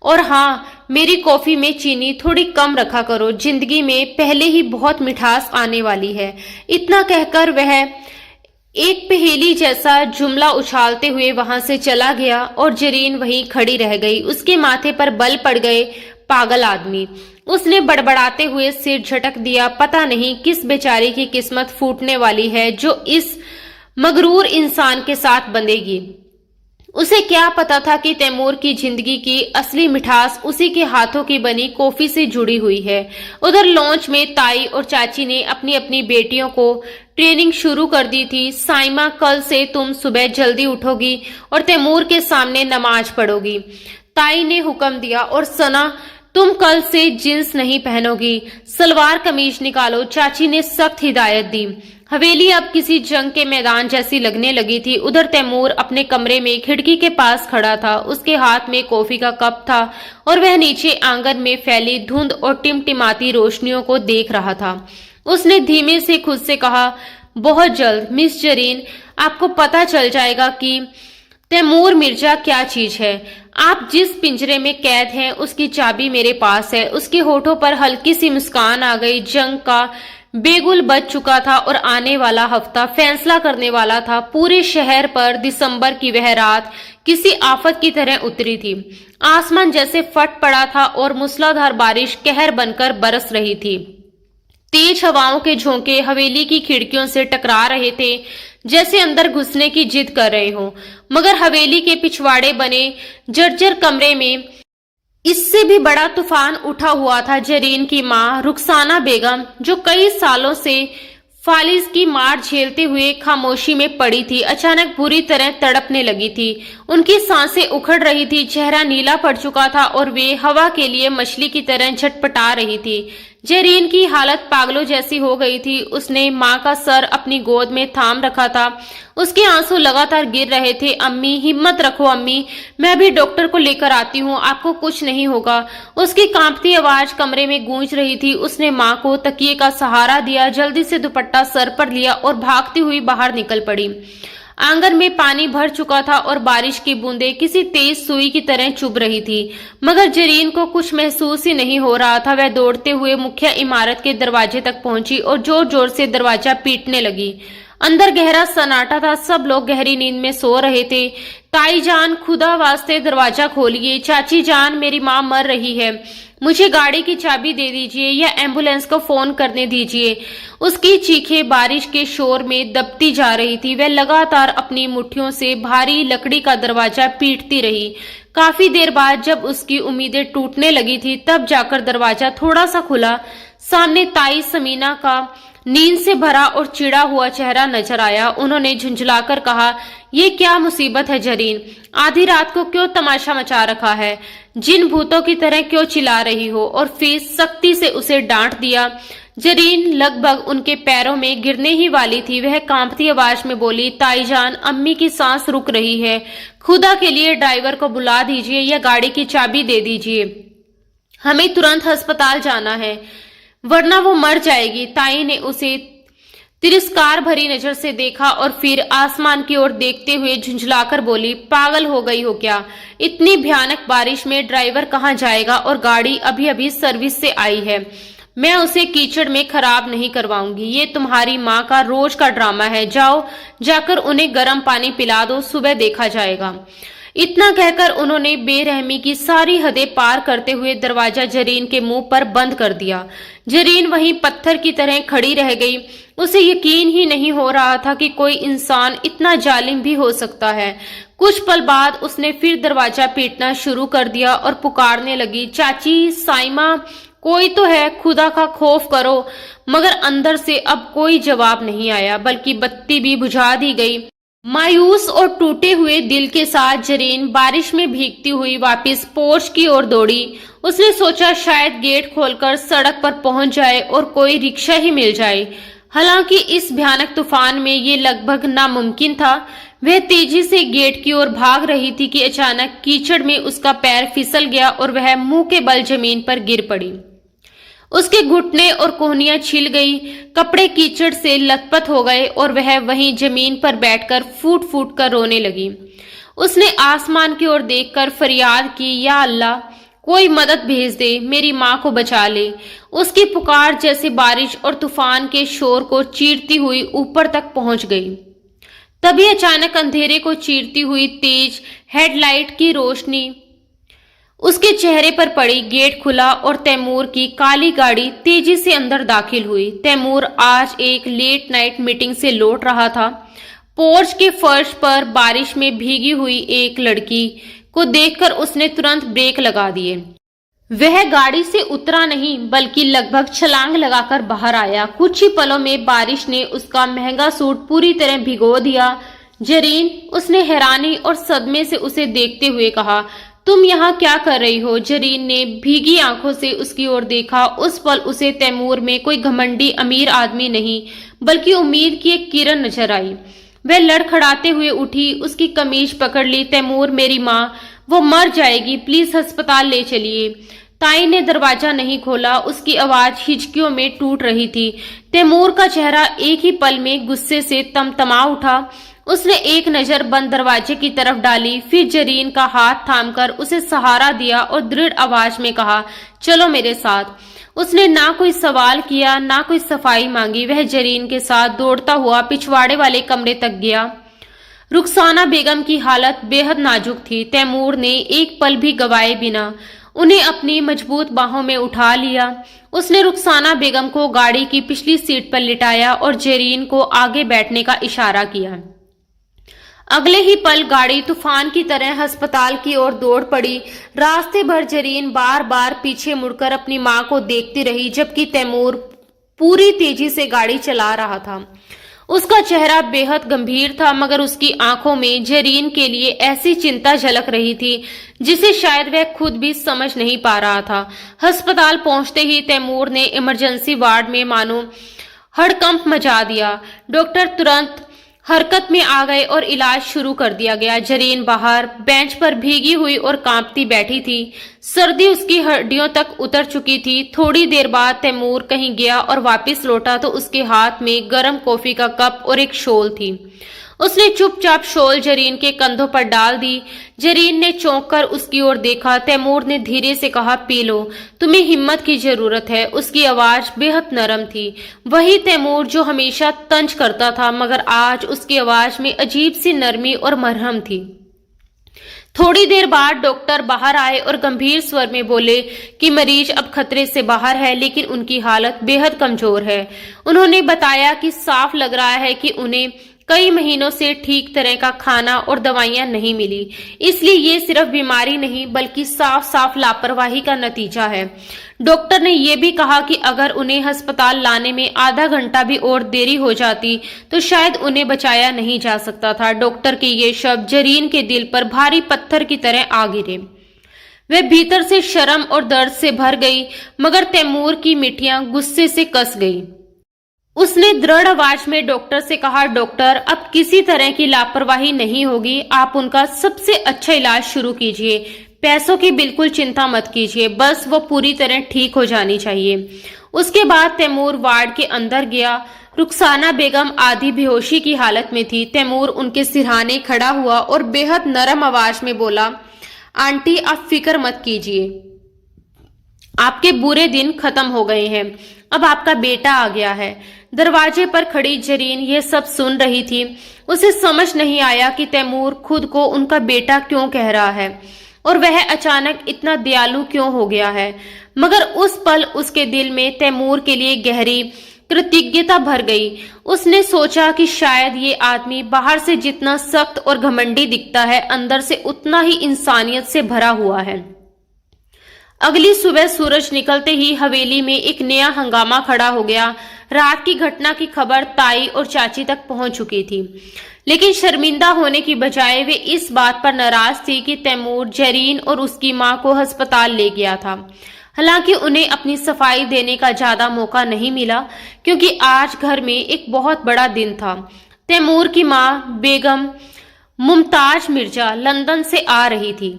और हाँ, मेरी कॉफी में चीनी थोड़ी कम रखा करो, जिंदगी में पहले ही बहुत मिठास आने वाली है। इतना कहकर वह एक पहेली जैसा जुमला उछालते हुए वहां से चला गया, और जरीन वहीं खड़ी रह गई। उसके माथे पर बल पड़ गए। पागल आदमी, उसने बड़बड़ाते हुए सिर झटक दिया। पता नहीं किस बेचारी की किस्मत फूटने वाली है जो इस मगरूर इंसान के साथ बंधेगी। उसे क्या पता था कि तैमूर की जिंदगी की असली मिठास उसी के हाथों की बनी कॉफी से जुड़ी हुई है। उधर लॉन्च में ताई और चाची ने अपनी अपनी बेटियों को ट्रेनिंग शुरू कर दी थी। साइमा, कल से तुम सुबह जल्दी उठोगी और तैमूर के सामने नमाज पढ़ोगी, ताई ने हुक्म दिया। और सना, तुम कल से जींस नहीं पहनोगी, सलवार कमीज निकालो, चाची ने सख्त हिदायत दी। हवेली अब किसी जंग के मैदान जैसी लगने लगी थी। उधर तैमूर अपने कमरे में खिड़की के पास खड़ा था। उसके हाथ में कॉफी का कप था और वह नीचे आंगन में फैली धुंध और टिमटिमाती रोशनियों को देख रहा था। उसने धीमे से खुद से कहा, बहुत जल्द मिस जरीन, आपको पता चल जाएगा कि तैमूर मिर्जा क्या चीज है। आप जिस पिंजरे में कैद हैं उसकी चाबी मेरे पास है। उसके होठों पर हल्की सी मुस्कान आ गई। जंग का बेगुल बज चुका था और आने वाला हफ्ता फैसला करने वाला था। पूरे शहर पर दिसंबर की वह रात किसी आफत की तरह उतरी थी। आसमान जैसे फट पड़ा था और मूसलाधार बारिश कहर बनकर बरस रही थी। तेज हवाओं के झोंके हवेली की खिड़कियों से टकरा रहे थे, जैसे अंदर घुसने की जिद कर रहे हों। मगर हवेली के पिछवाड़े बने जर्जर कमरे में इससे भी बड़ा तूफान उठा हुआ था। जरीन की मां रुखसाना बेगम, जो कई सालों से फालिज की मार झेलते हुए खामोशी में पड़ी थी, अचानक बुरी तरह तड़पने लगी थी। उनकी सांसें उखड़ रही थी, चेहरा नीला पड़ चुका था और वे हवा के लिए मछली की तरह झटपटा रही थी। जरीन की हालत पागलों जैसी हो गई थी। उसने माँ का सर अपनी गोद में थाम रखा था। उसके आंसू लगातार गिर रहे थे। अम्मी, हिम्मत रखो अम्मी, मैं भी डॉक्टर को लेकर आती हूँ, आपको कुछ नहीं होगा। उसकी कांपती आवाज कमरे में गूंज रही थी। उसने माँ को तकिए का सहारा दिया, जल्दी से दुपट्टा सर पर लिया और भागती हुई बाहर निकल पड़ी। आंगन में पानी भर चुका था और बारिश की बूंदें किसी तेज सुई की तरह चुभ रही थी। मगर जरीन को कुछ महसूस ही नहीं हो रहा था। वह दौड़ते हुए मुख्य इमारत के दरवाजे तक पहुंची और जोर जोर से दरवाजा पीटने लगी। अंदर गहरा सन्नाटा था। सब लोग गहरी नींद में सो रहे थे। ताई जान, खुदा वास्ते दरवाजा खोलिए। चाची जान, मेरी माँ मर रही है, मुझे गाड़ी की चाबी दे दीजिए या एम्बुलेंस को फोन करने दीजिए। उसकी चीखें बारिश के शोर में दबती जा रही थी। वह लगातार अपनी मुट्ठियों से भारी लकड़ी का दरवाजा पीटती रही। काफी देर बाद जब उसकी उम्मीदें टूटने लगी थी, तब जाकर दरवाजा थोड़ा सा खुला। सामने ताई समीना का नींद से भरा और चिड़ा हुआ चेहरा नजर आया। उन्होंने झुंझलाकर कहा, ये क्या मुसीबत है जरीन? आधी रात को क्यों तमाशा मचा रखा है? जिन भूतों की तरह क्यों चिल्ला रही हो? और फिर सख्ती से उसे डांट दिया। जरीन लगभग उनके पैरों में गिरने ही वाली थी। वह कांपती आवाज में बोली, ताईजान, अम्मी की सांस रुक रही है, खुदा के लिए ड्राइवर को बुला दीजिए या गाड़ी की चाबी दे दीजिए, हमें तुरंत अस्पताल जाना है, वरना वो मर जाएगी। ताई ने उसे तिरस्कार भरी नजर से देखा और फिर आसमान की ओर देखते हुए झुंझलाकर बोली, पागल हो गई हो क्या? इतनी भयानक बारिश में ड्राइवर कहाँ जाएगा? और गाड़ी अभी अभी सर्विस से आई है, मैं उसे कीचड़ में खराब नहीं करवाऊंगी। ये तुम्हारी माँ का रोज का ड्रामा है। जाओ, जाकर उन्हें गर्म पानी पिला दो, सुबह देखा जाएगा। इतना कहकर उन्होंने बेरहमी की सारी हदें पार करते हुए दरवाजा जरीन के मुंह पर बंद कर दिया। जरीन वहीं पत्थर की तरह खड़ी रह गई। उसे यकीन ही नहीं हो रहा था कि कोई इंसान इतना जालिम भी हो सकता है। कुछ पल बाद उसने फिर दरवाजा पीटना शुरू कर दिया और पुकारने लगी, चाची, साइमा, कोई तो है, खुदा का खौफ करो। मगर अंदर से अब कोई जवाब नहीं आया, बल्कि बत्ती भी बुझा दी गई। मायूस और टूटे हुए दिल के साथ जरीन बारिश में भीगती हुई वापस पोर्च की ओर दौड़ी। उसने सोचा शायद गेट खोलकर सड़क पर पहुंच जाए और कोई रिक्शा ही मिल जाए। हालांकि इस भयानक तूफान में ये लगभग नामुमकिन था। वह तेजी से गेट की ओर भाग रही थी कि अचानक कीचड़ में उसका पैर फिसल गया और वह मुंह के बल जमीन पर गिर पड़ी। उसके घुटने और कोहनियां छिल गई, कपड़े कीचड़ से लथपथ हो गए और वह वहीं जमीन पर बैठकर फूट फूट कर रोने लगी। उसने आसमान की ओर देखकर फरियाद की, या अल्लाह, कोई मदद भेज दे, मेरी माँ को बचा ले। उसकी पुकार जैसे बारिश और तूफान के शोर को चीरती हुई ऊपर तक पहुंच गई। तभी अचानक अंधेरे को चीरती हुई तेज हेडलाइट की रोशनी उसके चेहरे पर पड़ी। गेट खुला और तैमूर की काली गाड़ी तेजी से अंदर दाखिल हुई। तैमूर आज एक लेट नाइट मीटिंग से लौट रहा था। पोर्च के फर्श पर बारिश में भीगी हुई एक लड़की को देखकर उसने तुरंत ब्रेक लगा दिए। वह गाड़ी से उतरा नहीं, बल्कि लगभग छलांग लगाकर बाहर आया। कुछ ही पलों में बारिश ने उसका महंगा सूट पूरी तरह भिगो दिया। जरीन, उसने हैरानी और सदमे से उसे देखते हुए कहा, तुम यहाँ क्या कर रही हो? जरीन ने भीगी आंखों से उसकी ओर देखा। उस पल उसे तैमूर में कोई घमंडी अमीर आदमी नहीं, बल्कि उम्मीद की एक किरण नजर आई। वह लड़खड़ाते हुए उठी, उसकी कमीज पकड़ ली। तैमूर, मेरी माँ, वो मर जाएगी, प्लीज अस्पताल ले चलिए। ताई ने दरवाजा नहीं खोला। उसकी आवाज हिचकियों में टूट रही थी। तैमूर का चेहरा एक ही पल में गुस्से से तमतमा उठा। उसने एक नजर बंद दरवाजे की तरफ डाली, फिर जरीन का हाथ थामकर उसे सहारा दिया और दृढ़ आवाज में कहा, चलो मेरे साथ। उसने ना कोई सवाल किया, ना कोई सफाई मांगी। वह जरीन के साथ दौड़ता हुआ पिछवाड़े वाले कमरे तक गया। रुखसाना बेगम की हालत बेहद नाजुक थी। तैमूर ने एक पल भी गवाए बिना उन्हें अपनी मजबूत बाहों में उठा लिया। उसने रुखसाना बेगम को गाड़ी की पिछली सीट पर लिटाया और जरीन को आगे बैठने का इशारा किया। अगले ही पल गाड़ी तूफान की तरह अस्पताल की ओर दौड़ पड़ी। रास्ते भर जरीन बार बार पीछे मुड़कर अपनी मां को देखती रही, जबकि तैमूर पूरी तेजी से गाड़ी चला रहा था। उसका चेहरा बेहद गंभीर था, मगर उसकी आंखों में जरीन के लिए ऐसी चिंता झलक रही थी जिसे शायद वह खुद भी समझ नहीं पा रहा था। अस्पताल पहुंचते ही तैमूर ने इमरजेंसी वार्ड में मानो हड़कंप मचा दिया। डॉक्टर तुरंत हरकत में आ गए और इलाज शुरू कर दिया गया। जरीन बाहर बेंच पर भीगी हुई और कांपती बैठी थी। सर्दी उसकी हड्डियों तक उतर चुकी थी। थोड़ी देर बाद तैमूर कहीं गया और वापस लौटा तो उसके हाथ में गर्म कॉफी का कप और एक शॉल थी। उसने चुपचाप शॉल जरीन के कंधों पर डाल दी। जरीन ने चौंक कर उसकी ओर देखा। तैमूर ने धीरे से कहा, पी लो, तुम्हें हिम्मत की जरूरत है। उसकी आवाज बेहद नरम थी। वही तैमूर जो हमेशा तंज करता था, मगर आज उसकी आवाज में अजीब सी नरमी और मरहम थी। थोड़ी देर बाद डॉक्टर बाहर आए और गंभीर स्वर में बोले कि मरीज अब खतरे से बाहर है, लेकिन उनकी हालत बेहद कमजोर है। उन्होंने बताया कि साफ लग रहा है कि उन्हें कई महीनों से ठीक तरह का खाना और दवाइयां नहीं मिली, इसलिए ये सिर्फ बीमारी नहीं बल्कि साफ साफ लापरवाही का नतीजा है। डॉक्टर ने यह भी कहा कि अगर उन्हें अस्पताल लाने में आधा घंटा भी और देरी हो जाती तो शायद उन्हें बचाया नहीं जा सकता था। डॉक्टर के ये शब्द जरीन के दिल पर भारी पत्थर की तरह आ गिरे। वह भीतर से शर्म और दर्द से भर गई, मगर तैमूर की मिठियां गुस्से से कस गई। उसने दृढ़ आवाज में डॉक्टर से कहा, डॉक्टर, अब किसी तरह की लापरवाही नहीं होगी। आप उनका सबसे अच्छा इलाज शुरू कीजिए। पैसों की बिल्कुल चिंता मत कीजिए, बस वो पूरी तरह ठीक हो जानी चाहिए। उसके बाद तैमूर वार्ड के अंदर गया। रुखसाना बेगम आधी बेहोशी की हालत में थी। तैमूर उनके सिरहाने खड़ा हुआ और बेहद नरम आवाज में बोला, आंटी, आप फिक्र मत कीजिए, आपके बुरे दिन खत्म हो गए हैं। अब आपका बेटा आ गया है। दरवाजे पर खड़ी जरीन ये सब सुन रही थी। उसे समझ नहीं आया कि तैमूर खुद को उनका बेटा क्यों कह रहा है और वह अचानक इतना दयालु क्यों हो गया है। मगर उस पल उसके दिल में तैमूर के लिए गहरी कृतज्ञता भर गई। उसने सोचा कि शायद ये आदमी बाहर से जितना सख्त और घमंडी दिखता है, अंदर से उतना ही इंसानियत से भरा हुआ है। अगली सुबह सूरज निकलते ही हवेली में एक नया हंगामा खड़ा हो गया। रात की घटना की खबर ताई और चाची तक पहुंच चुकी थी, लेकिन शर्मिंदा होने की बजाय वे इस बात पर नाराज थी कि तैमूर जरीन और उसकी मां को अस्पताल ले गया था। हालांकि उन्हें अपनी सफाई देने का ज्यादा मौका नहीं मिला, क्योंकि आज घर में एक बहुत बड़ा दिन था। तैमूर की मां बेगम मुमताज मिर्जा लंदन से आ रही थी।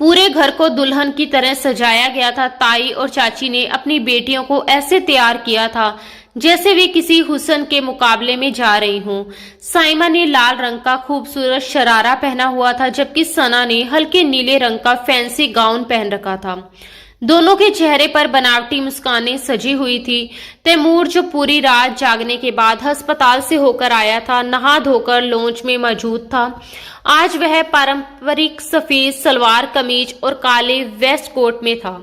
पूरे घर को दुल्हन की तरह सजाया गया था। ताई और चाची ने अपनी बेटियों को ऐसे तैयार किया था जैसे वे किसी हुस्न के मुकाबले में जा रही हों। साइमा ने लाल रंग का खूबसूरत शरारा पहना हुआ था, जबकि सना ने हल्के नीले रंग का फैंसी गाउन पहन रखा था। दोनों के चेहरे पर बनावटी मुस्कानें सजी हुई थी। तैमूर, जो पूरी रात जागने के बाद अस्पताल से होकर आया था, नहा धोकर लॉन्च में मौजूद था। आज वह पारंपरिक सफेद सलवार कमीज और काले वेस्ट कोट में था।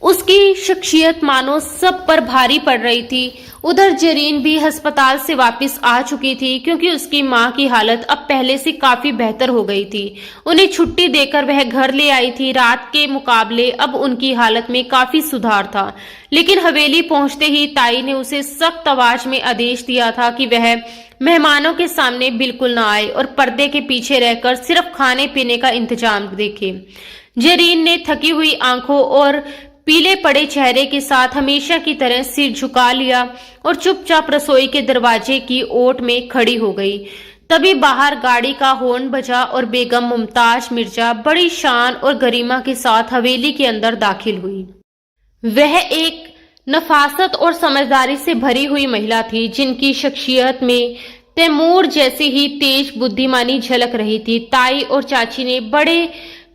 उसकी शख्सियत मानो सब पर भारी पड़ रही थी। उधर जरीन भी अस्पताल से वापस आ चुकी थी, क्योंकि उसकी मां की हालत अब पहले से काफी बेहतर हो गई थी। उन्हें छुट्टी देकर वह घर ले आई थी। रात के मुकाबले अब उनकी हालत में काफी सुधार था, लेकिन हवेली पहुंचते ही ताई ने उसे सख्त आवाज में आदेश दिया था कि वह मेहमानों के सामने बिल्कुल न आए और पर्दे के पीछे रहकर सिर्फ खाने पीने का इंतजाम देखे। जरीन ने थकी हुई आंखों और पीले पड़े चेहरे के साथ हमेशा की तरह सिर झुका लिया और चुपचाप रसोई के दरवाजे की ओट में खड़ी हो गई। तभी बाहर गाड़ी का हॉर्न बजा और बेगम मुमताज मिर्जा बड़ी शान और गरिमा के साथ हवेली के अंदर दाखिल हुई। वह एक नफासत और समझदारी से भरी हुई महिला थी, जिनकी शख्सियत में तैमूर जैसी ही तेज बुद्धिमानी झलक रही थी। ताई और चाची ने बड़े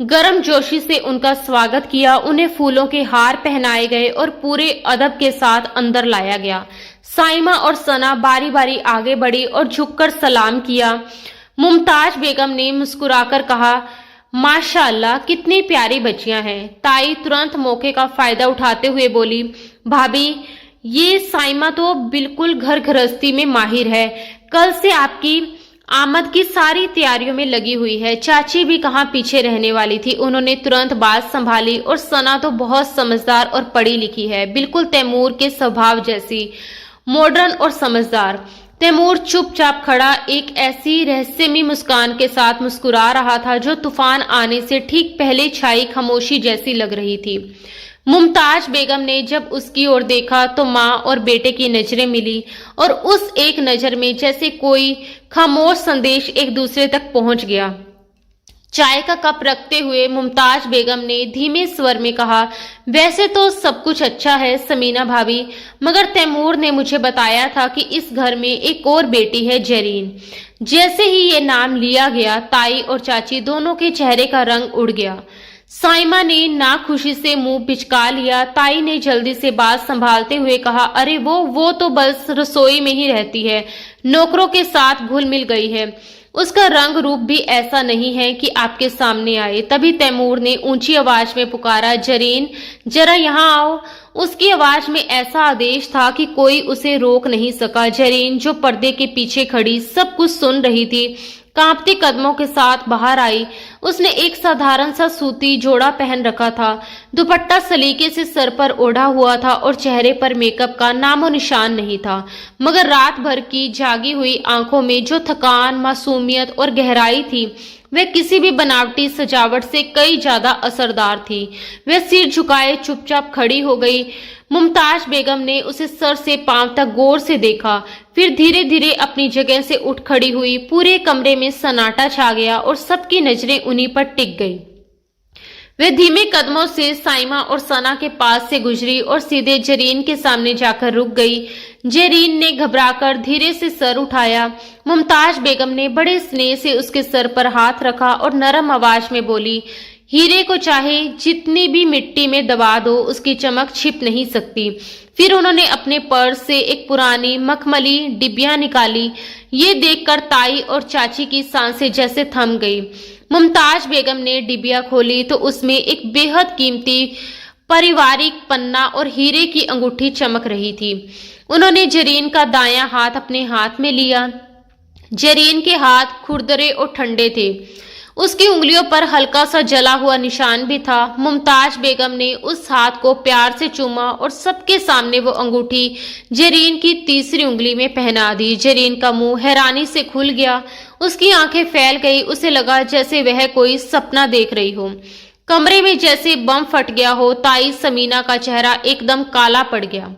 गर्मजोशी से उनका स्वागत किया। उन्हें फूलों के हार पहनाए गए और पूरे अदब के साथ अंदर लाया गया। साइमा और सना बारी बारी आगे बढ़ी और झुककर सलाम किया। मुमताज बेगम ने मुस्कुराकर कहा, माशाअल्लाह, कितनी प्यारी बच्चियां हैं। ताई तुरंत मौके का फायदा उठाते हुए बोली, भाभी, ये साइमा तो बिल्कुल घर गृहस्थी में माहिर है। कल से आपकी आमद की सारी तैयारियों में लगी हुई है। चाची भी कहाँ पीछे रहने वाली थी। उन्होंने तुरंत बात संभाली, और सना तो बहुत समझदार और पढ़ी लिखी है, बिल्कुल तैमूर के स्वभाव जैसी, मॉडर्न और समझदार। तैमूर चुपचाप खड़ा एक ऐसी रहस्यमयी मुस्कान के साथ मुस्कुरा रहा था जो तूफान आने से ठीक पहले छाई खामोशी जैसी लग रही थी। मुमताज बेगम ने जब उसकी ओर देखा तो माँ और बेटे की नजरें मिली, और उस एक नजर में जैसे कोई खामोश संदेश एक दूसरे तक पहुंच गया। चाय का कप रखते हुए मुमताज बेगम ने धीमे स्वर में कहा, वैसे तो सब कुछ अच्छा है समीना भाभी, मगर तैमूर ने मुझे बताया था कि इस घर में एक और बेटी है, जरीन। जैसे ही ये नाम लिया गया, ताई और चाची दोनों के चेहरे का रंग उड़ गया। साइमा ने नाखुशी से मुंह पिचका लिया। ताई ने जल्दी से बात संभालते हुए कहा, अरे वो तो बस रसोई में ही रहती है, नौकरों के साथ घुल मिल गई है। उसका रंग रूप भी ऐसा नहीं है कि आपके सामने आए। तभी तैमूर ने ऊंची आवाज में पुकारा, जरीन, जरा यहाँ आओ। उसकी आवाज में ऐसा आदेश था कि कोई उसे रोक नहीं सका। जरीन, जो पर्दे के पीछे खड़ी सब कुछ सुन रही थी, कांपते कदमों के साथ बाहर आई। उसने एक साधारण सा सूती जोड़ा पहन रखा था। दुपट्टा सलीके से सर पर ओढ़ा हुआ था और चेहरे पर मेकअप का नामो निशान नहीं था, मगर रात भर की जागी हुई आंखों में जो थकान, मासूमियत और गहराई थी, वह किसी भी बनावटी सजावट से कई ज्यादा असरदार थी। वह सिर झुकाए चुपचाप खड़ी हो गई। मुमताज बेगम ने उसे सर से पांव तक गौर से देखा, फिर धीरे धीरे अपनी जगह से उठ खड़ी हुई। पूरे कमरे में सन्नाटा छा गया और सबकी नजरें उन्हीं पर टिक गई। वह धीमे कदमों से साइमा और सना के पास से गुजरी और सीधे जरीन के सामने जाकर रुक गई। जरीन ने घबराकर धीरे से सर उठाया। मुमताज बेगम ने बड़े स्नेह से उसके सर पर हाथ रखा और नरम आवाज में बोली, हीरे को चाहे जितनी भी मिट्टी में दबा दो, उसकी चमक छिप नहीं सकती। फिर उन्होंने अपने पर्स से एक पुरानी मखमली डिबिया निकाली। ये देखकर ताई और चाची की सांसें जैसे थम गई। मुमताज बेगम ने डिबिया खोली तो उसमें एक बेहद कीमती पारिवारिक पन्ना और हीरे की अंगूठी चमक रही थी। उन्होंने जरीन का दायां हाथ अपने हाथ में लिया। जरीन के हाथ खुरदरे और ठंडे थे। उसकी उंगलियों पर हल्का सा जला हुआ निशान भी था। मुमताज बेगम ने उस हाथ को प्यार से चूमा और सबके सामने वो अंगूठी जरीन की तीसरी उंगली में पहना दी। जरीन का मुंह हैरानी से खुल गया, उसकी आंखें फैल गई। उसे लगा जैसे वह कोई सपना देख रही हो। कमरे में जैसे बम फट गया हो। ताई समीना का चेहरा एकदम काला पड़ गया।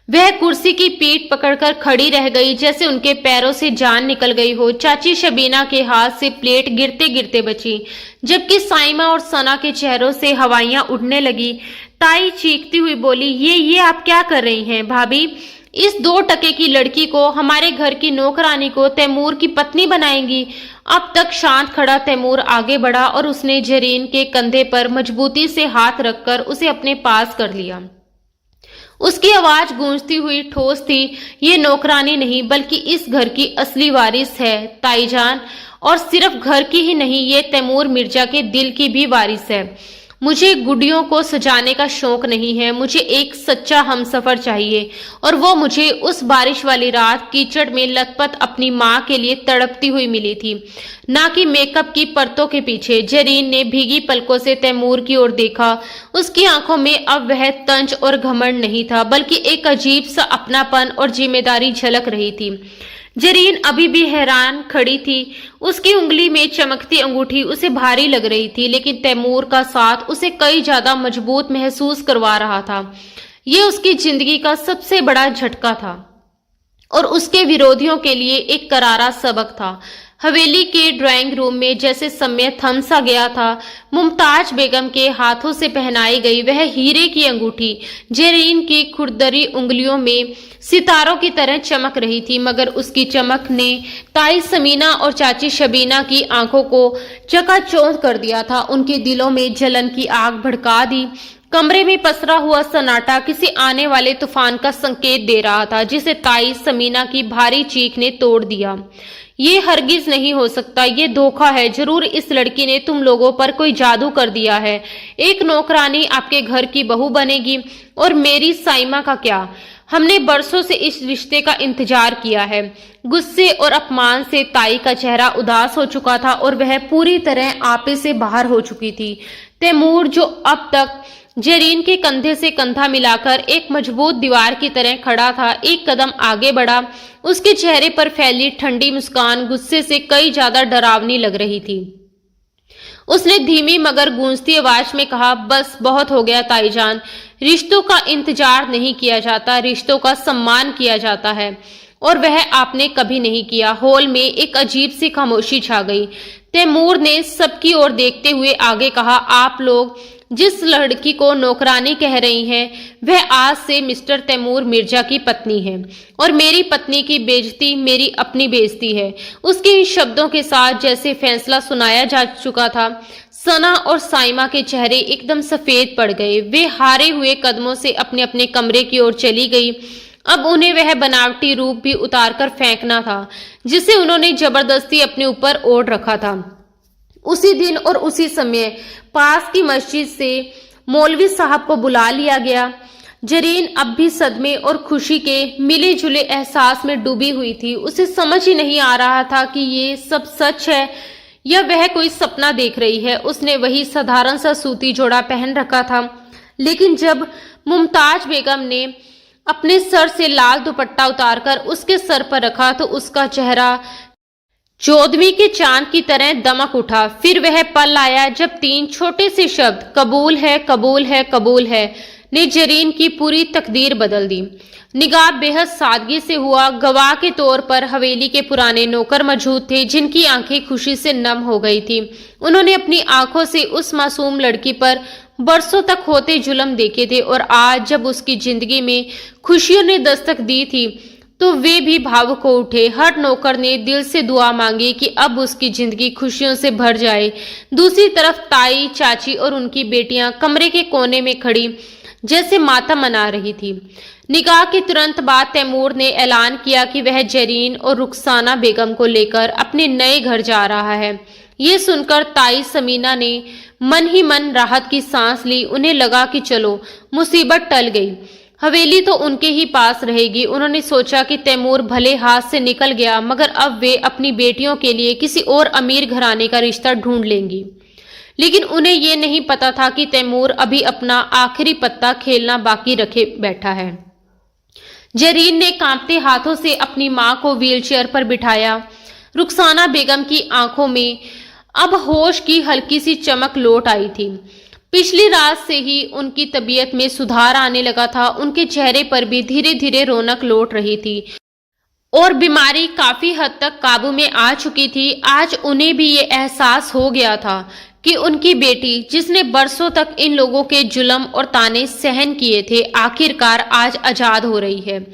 वह कुर्सी की पीठ पकड़कर खड़ी रह गई जैसे उनके पैरों से जान निकल गई हो। चाची शबीना के हाथ से प्लेट गिरते गिरते बची, जबकि साइमा और सना के चेहरों से हवाइयां उड़ने लगी। ताई चीखती हुई बोली, ये आप क्या कर रही हैं भाभी? इस 2 टके की लड़की को, हमारे घर की नौकरानी को तैमूर की पत्नी बनाएंगी? अब तक शांत खड़ा तैमूर आगे बढ़ा और उसने जरीन के कंधे पर मजबूती से हाथ रखकर उसे अपने पास कर लिया। उसकी आवाज गूंजती हुई ठोस थी, ये नौकरानी नहीं बल्कि इस घर की असली वारिस है ताईजान, और सिर्फ घर की ही नहीं, ये तैमूर मिर्जा के दिल की भी वारिस है। मुझे गुडियों को सजाने का शौक नहीं है, मुझे एक सच्चा हमसफर चाहिए, और वो मुझे उस बारिश वाली रात कीचड़ में लथपथ अपनी माँ के लिए तड़पती हुई मिली थी, ना कि मेकअप की परतों के पीछे। जरीन ने भीगी पलकों से तैमूर की ओर देखा। उसकी आंखों में अब वह तंज और घमंड नहीं था, बल्कि एक अजीब सा अपनापन और जिम्मेदारी झलक रही थी। जरीन अभी भी हैरान खड़ी थी। उसकी उंगली में चमकती अंगूठी उसे भारी लग रही थी, लेकिन तैमूर का साथ उसे कई ज्यादा मजबूत महसूस करवा रहा था। ये उसकी जिंदगी का सबसे बड़ा झटका था और उसके विरोधियों के लिए एक करारा सबक था। हवेली के ड्राइंग रूम में जैसे समय थम सा गया था। मुमताज बेगम के हाथों से पहनाई गई वह हीरे की अंगूठी जेरीन की खुरदरी उंगलियों में सितारों की तरह चमक रही थी, मगर उसकी चमक ने ताई समीना और चाची शबीना की आंखों को चकाचौंध कर दिया था। उनके दिलों में जलन की आग भड़का दी। कमरे में पसरा हुआ सन्नाटा किसी आने वाले तूफान का संकेत दे रहा था, जिसे ताई समीना की भारी चीख ने तोड़ दिया। ये हरगिज नहीं हो सकता, ये धोखा है। जरूर इस लड़की ने तुम लोगों पर कोई जादू कर दिया है। एक नौकरानी आपके घर की बहू बनेगी, और मेरी साइमा का क्या? हमने बरसों से इस रिश्ते का इंतजार किया है। गुस्से और अपमान से ताई का चेहरा उदास हो चुका था और वह पूरी तरह आपे से बाहर हो चुकी थी। तैमूर, जो अब तक जेरीन के कंधे से कंधा मिलाकर एक मजबूत दीवार की तरह खड़ा था, एक कदम आगे बढ़ा। उसके चेहरे पर फैली ठंडी मुस्कान गुस्से से कई ज्यादा डरावनी लग रही थी। उसने धीमी मगर गूंजती आवाज में कहा, बस बहुत हो गया ताईजान। रिश्तों का इंतजार नहीं किया जाता, रिश्तों का सम्मान किया जाता है, और वह आपने कभी नहीं किया। हॉल में एक अजीब सी खामोशी छा गई। तैमूर ने सबकी ओर देखते हुए आगे कहा, आप लोग जिस लड़की को नौकरानी कह रही हैं, वह आज से मिस्टर तैमूर मिर्जा की पत्नी है, और मेरी पत्नी की बेइज्जती मेरी अपनी बेइज्जती है। उसके इन शब्दों के साथ जैसे फैसला सुनाया जा चुका था, सना और साइमा के चेहरे एकदम सफेद पड़ गए। वे हारे हुए कदमों से अपने अपने कमरे की ओर चली गई। अब उन्हें वह बनावटी रूप भी उतारकर फेंकना था, जिसे उन्होंने जबरदस्ती अपने ऊपर ओढ़ रखा था। उसी दिन और उसी समय पास की मस्जिद से मौलवी साहब को बुला लिया गया। जरीन अब भी सदमे और खुशी के मिले जुले एहसास में डूबी हुई थी। उसे समझ ही नहीं आ रहा था कि ये सब सच है या वह कोई सपना देख रही है। उसने वही साधारण सा सूती जोड़ा पहन रखा था, लेकिन जब मुमताज बेगम ने अपने सर से लाल दुपट्टा उतारकर उसके सर पर रखा तो उसका चेहरा चौदहवीं के चांद की तरह दमक उठा। फिर वह पल आया जब 3 छोटे से शब्द कबूल है, कबूल है, कबूल है ने जरीन की पूरी तकदीर बदल दी। निकाह बेहद सादगी से हुआ। गवाह के तौर पर हवेली के पुराने नौकर मौजूद थे, जिनकी आंखें खुशी से नम हो गई थी। उन्होंने अपनी आंखों से उस मासूम लड़की पर बरसों तक होते जुल्म देखे थे, और आज जब उसकी जिंदगी में खुशियों ने दस्तक दी थी तो वे भी भावुक हो उठे। हर नौकर ने दिल से दुआ मांगी कि अब उसकी जिंदगी खुशियों से भर जाए। दूसरी तरफ ताई, चाची और उनकी बेटियां कमरे के कोने में खड़ी जैसे मातम मना रही थी। निकाह के तुरंत बाद तैमूर ने ऐलान किया कि वह जरीन और रुखसाना बेगम को लेकर अपने नए घर जा रहा है। ये सुनकर ताई समीना ने मन ही मन राहत की सांस ली। उन्हें लगा कि चलो मुसीबत टल गई, हवेली तो उनके ही पास रहेगी। उन्होंने सोचा कि तैमूर भले हाथ से निकल गया, मगर अब वे अपनी बेटियों के लिए किसी और अमीर घराने का रिश्ता ढूंढ लेंगी। लेकिन उन्हें ये नहीं पता था कि तैमूर अभी अपना आखिरी पत्ता खेलना बाकी रखे बैठा है। जरीन ने कांपते हाथों से अपनी मां को व्हीलचेयर पर बिठाया। रुखसाना बेगम की आंखों में अब होश की हल्की सी चमक लौट आई थी। पिछली रात से ही उनकी तबीयत में सुधार आने लगा था। उनके चेहरे पर भी धीरे धीरे रौनक लौट रही थी और बीमारी काफी हद तक काबू में आ चुकी थी। आज उन्हें भी ये एहसास हो गया था कि उनकी बेटी, जिसने बरसों तक इन लोगों के जुल्म और ताने सहन किए थे, आखिरकार आज आजाद हो रही है,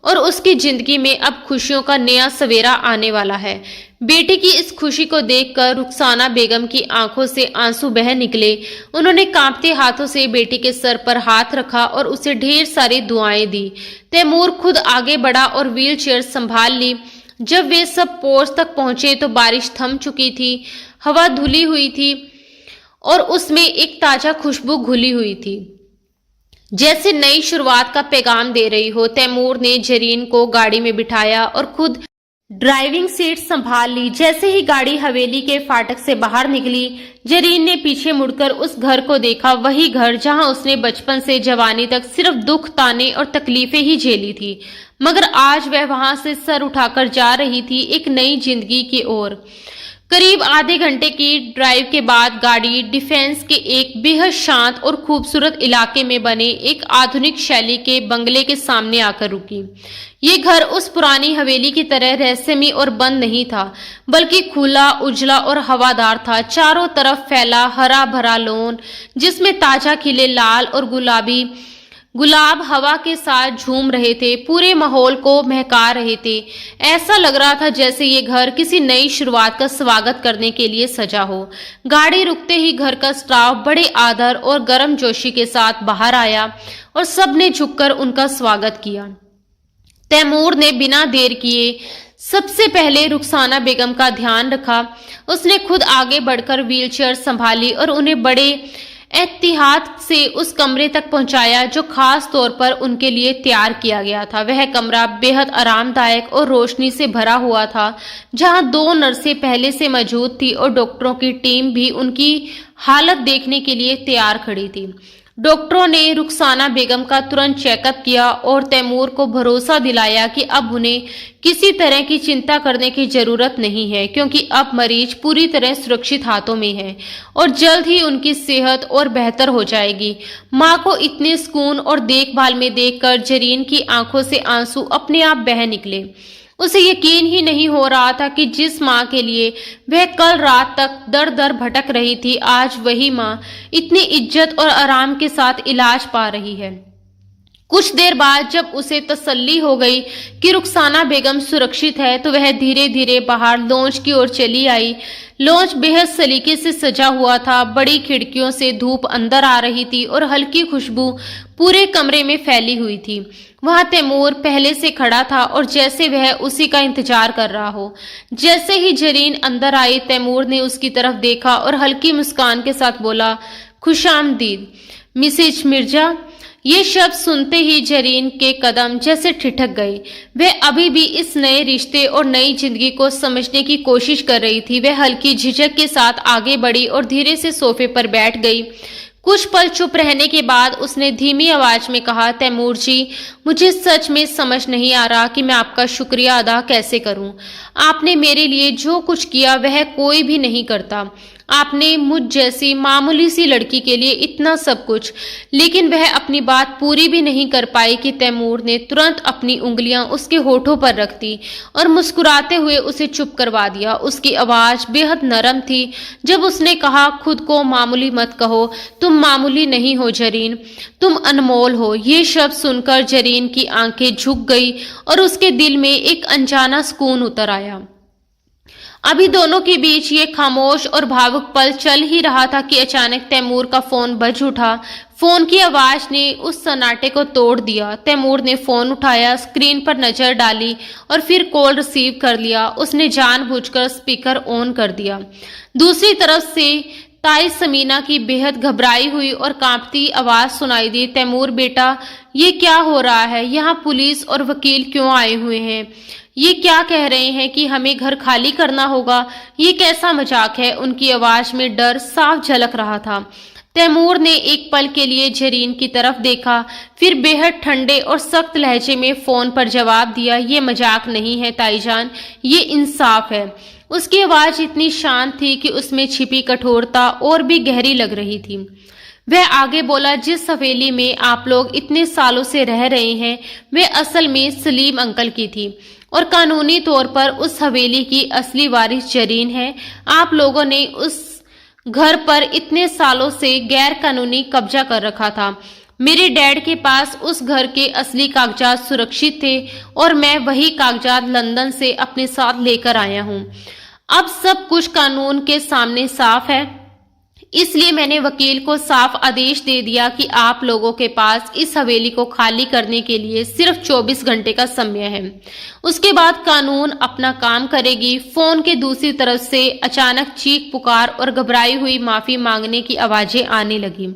और उसकी जिंदगी में अब खुशियों का नया सवेरा आने वाला है। बेटी की इस खुशी को देखकर रुखसाना बेगम की आंखों से आंसू बह निकले। उन्होंने कांपते हाथों से बेटी के सर पर हाथ रखा और उसे ढेर सारी दुआएं दी। तैमूर खुद आगे बढ़ा और व्हील चेयर संभाल ली। जब वे सब पोर्च तक पहुंचे तो बारिश थम चुकी थी, हवा धुली हुई थी और उसमें एक ताजा खुशबू घुली हुई थी, जैसे नई शुरुआत का पैगाम दे रही हो। तैमूर ने जरीन को गाड़ी में बिठाया और खुद ड्राइविंग सीट संभाल ली। जैसे ही गाड़ी हवेली के फाटक से बाहर निकली, जरीन ने पीछे मुड़कर उस घर को देखा, वही घर जहां उसने बचपन से जवानी तक सिर्फ दुख, ताने और तकलीफें ही झेली थी। मगर आज वह वहां से सर उठाकर जा रही थी एक नई जिंदगी की ओर। करीब आधे घंटे की ड्राइव के बाद गाड़ी डिफेंस के एक बेहद शांत और खूबसूरत इलाके में बने एक आधुनिक शैली के बंगले के सामने आकर रुकी। ये घर उस पुरानी हवेली की तरह रहस्यमय और बंद नहीं था, बल्कि खुला, उजला और हवादार था। चारों तरफ फैला हरा भरा लॉन, जिसमें ताजा खिले लाल और गुलाबी गुलाब हवा के साथ झूम रहे थे, पूरे माहौल को महका रहे थे। ऐसा लग रहा था जैसे ये घर किसी नई शुरुआत का स्वागत करने के लिए सजा हो। गाड़ी रुकते ही घर का स्टाफ बड़े आदर और गर्मजोशी के साथ बाहर आया और सबने झुककर उनका स्वागत किया। तैमूर ने बिना देर किए सबसे पहले रुखसाना बेगम का ध्यान रखा। उसने खुद आगे बढ़कर व्हीलचेयर संभाली और उन्हें बड़े एहतियात से उस कमरे तक पहुंचाया जो खास तौर पर उनके लिए तैयार किया गया था। वह कमरा बेहद आरामदायक और रोशनी से भरा हुआ था, जहां 2 नर्सें पहले से मौजूद थी और डॉक्टरों की टीम भी उनकी हालत देखने के लिए तैयार खड़ी थी। डॉक्टरों ने रुखसाना बेगम का तुरंत चेकअप किया और तैमूर को भरोसा दिलाया कि अब उन्हें किसी तरह की चिंता करने की जरूरत नहीं है, क्योंकि अब मरीज पूरी तरह सुरक्षित हाथों में है और जल्द ही उनकी सेहत और बेहतर हो जाएगी। मां को इतने सुकून और देखभाल में देखकर जरीन की आंखों से आंसू अपने आप बह निकले। उसे यकीन ही नहीं हो रहा था कि जिस माँ के लिए वह कल रात तक दर दर भटक रही थी, आज वही माँ इतनी इज्जत और आराम के साथ इलाज पा रही है। कुछ देर बाद जब उसे तसल्ली हो गई कि रुखसाना बेगम सुरक्षित है, तो वह धीरे धीरे बाहर लॉन्च की ओर चली आई। लॉन्च बेहद सलीके से सजा हुआ था। बड़ी खिड़कियों से धूप अंदर आ रही थी और हल्की खुशबू पूरे कमरे में फैली हुई थी। वहां तैमूर पहले से खड़ा था और जैसे वह उसी का इंतजार कर रहा हो। जैसे ही जरीन अंदर आई, तैमूर ने उसकी तरफ देखा और हल्की मुस्कान के साथ बोला, खुशामदीद मिसेज मिर्जा। ये शब्द सुनते ही जरीन के कदम जैसे ठिठक गए। वह अभी भी इस नए रिश्ते और नई जिंदगी को समझने की कोशिश कर रही थी। वह हल्की झिझक के साथ आगे बढ़ी और धीरे से सोफे पर बैठ गई। कुछ पल चुप रहने के बाद उसने धीमी आवाज में कहा, तैमूर जी, मुझे सच में समझ नहीं आ रहा कि मैं आपका शुक्रिया अदा कैसे करूं। आपने मेरे लिए जो कुछ किया वह कोई भी नहीं करता। आपने मुझ जैसी मामूली सी लड़की के लिए इतना सब कुछ, लेकिन वह अपनी बात पूरी भी नहीं कर पाई कि तैमूर ने तुरंत अपनी उंगलियां उसके होठों पर रख दी और मुस्कुराते हुए उसे चुप करवा दिया। उसकी आवाज बेहद नरम थी जब उसने कहा, खुद को मामूली मत कहो, तुम मामूली नहीं हो जरीन, तुम अनमोल हो। ये शब्द सुनकर जरीन की आंखें झुक गई और उसके दिल में एक अनजाना सुकून उतर आया। अभी दोनों के बीच ये खामोश और भावुक पल चल ही रहा था कि अचानक तैमूर का फोन बज उठा। फोन की आवाज ने उस सन्नाटे को तोड़ दिया। तैमूर ने फोन उठाया, स्क्रीन पर नजर डाली और फिर कॉल रिसीव कर लिया। उसने जानबूझकर स्पीकर ऑन कर दिया। दूसरी तरफ से ताई समीना की बेहद घबराई हुई और कांपती आवाज सुनाई दी, तैमूर बेटा, ये क्या हो रहा है? यहाँ पुलिस और वकील क्यों आए हुए हैं? ये क्या कह रहे हैं कि हमें घर खाली करना होगा? ये कैसा मजाक है? उनकी आवाज में डर साफ झलक रहा था। तैमूर ने एक पल के लिए जरीन की तरफ देखा, फिर बेहद ठंडे और सख्त लहजे में फोन पर जवाब दिया, ये मजाक नहीं है ताईजान, ये इंसाफ है। उसकी आवाज इतनी शांत थी कि उसमें छिपी कठोरता और भी गहरी लग रही थी। वह आगे बोला, जिस हवेली में आप लोग इतने सालों से रह रहे हैं, वे असल में सलीम अंकल की थी और कानूनी तौर पर उस हवेली की असली वारिस जरीन है। आप लोगों ने उस घर पर इतने सालों से गैर कानूनी कब्जा कर रखा था। मेरे डैड के पास उस घर के असली कागजात सुरक्षित थे और मैं वही कागजात लंदन से अपने साथ लेकर आया हूँ। अब सब कुछ कानून के सामने साफ है, इसलिए मैंने वकील को साफ आदेश दे दिया कि आप लोगों के पास इस हवेली को खाली करने के लिए सिर्फ 24 घंटे का समय है। उसके बाद कानून अपना काम करेगी। फोन के दूसरी तरफ से अचानक चीख पुकार और घबराई हुई माफी मांगने की आवाजें आने लगी।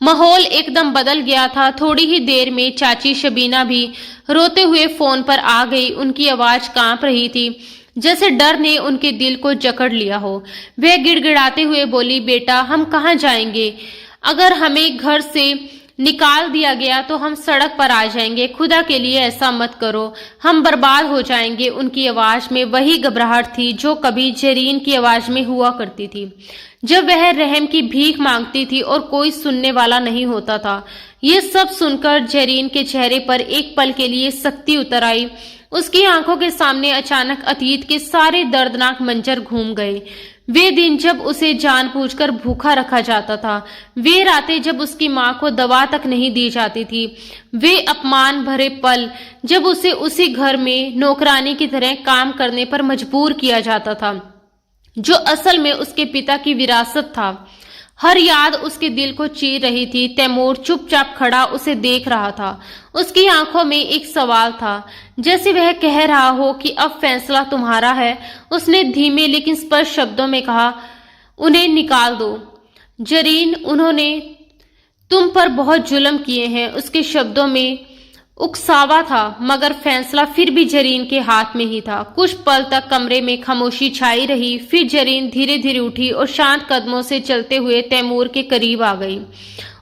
माहौल एकदम बदल गया था। थोड़ी ही देर में चाची शबीना भी रोते हुए फोन पर आ गई। उनकी आवाज कांप रही थी, जैसे डर ने उनके दिल को जकड़ लिया हो। वह गिड़गिड़ाते हुए बोली, बेटा, हम कहाँ जाएंगे? अगर हमें घर से निकाल दिया गया तो हम सड़क पर आ जाएंगे। खुदा के लिए ऐसा मत करो, हम बर्बाद हो जाएंगे। उनकी आवाज में वही घबराहट थी जो कभी जरीन की आवाज में हुआ करती थी जब वह रहम की भीख मांगती थी और कोई सुनने वाला नहीं होता था। ये सब सुनकर जरीन के चेहरे पर एक पल के लिए सख्ती उतर आई। उसकी आंखों के सामने अचानक अतीत के सारे दर्दनाक मंजर घूम गए। वे दिन जब उसे जानबूझकर भूखा रखा जाता था, वे रातें जब उसकी मां को दवा तक नहीं दी जाती थी, वे अपमान भरे पल जब उसे उसी घर में नौकरानी की तरह काम करने पर मजबूर किया जाता था जो असल में उसके पिता की विरासत था। हर याद उसके दिल को चीर रही थी। तैमूर चुपचाप खड़ा उसे देख रहा था। उसकी आंखों में एक सवाल था, जैसे वह कह रहा हो कि अब फैसला तुम्हारा है। उसने धीमे लेकिन स्पष्ट शब्दों में कहा, उन्हें निकाल दो जरीन, उन्होंने तुम पर बहुत जुल्म किए हैं। उसके शब्दों में उकसावा था, मगर फैसला फिर भी जरीन के हाथ में ही था। कुछ पल तक कमरे में खामोशी छाई रही, फिर जरीन धीरे धीरे उठी और शांत कदमों से चलते हुए तैमूर के करीब आ गई।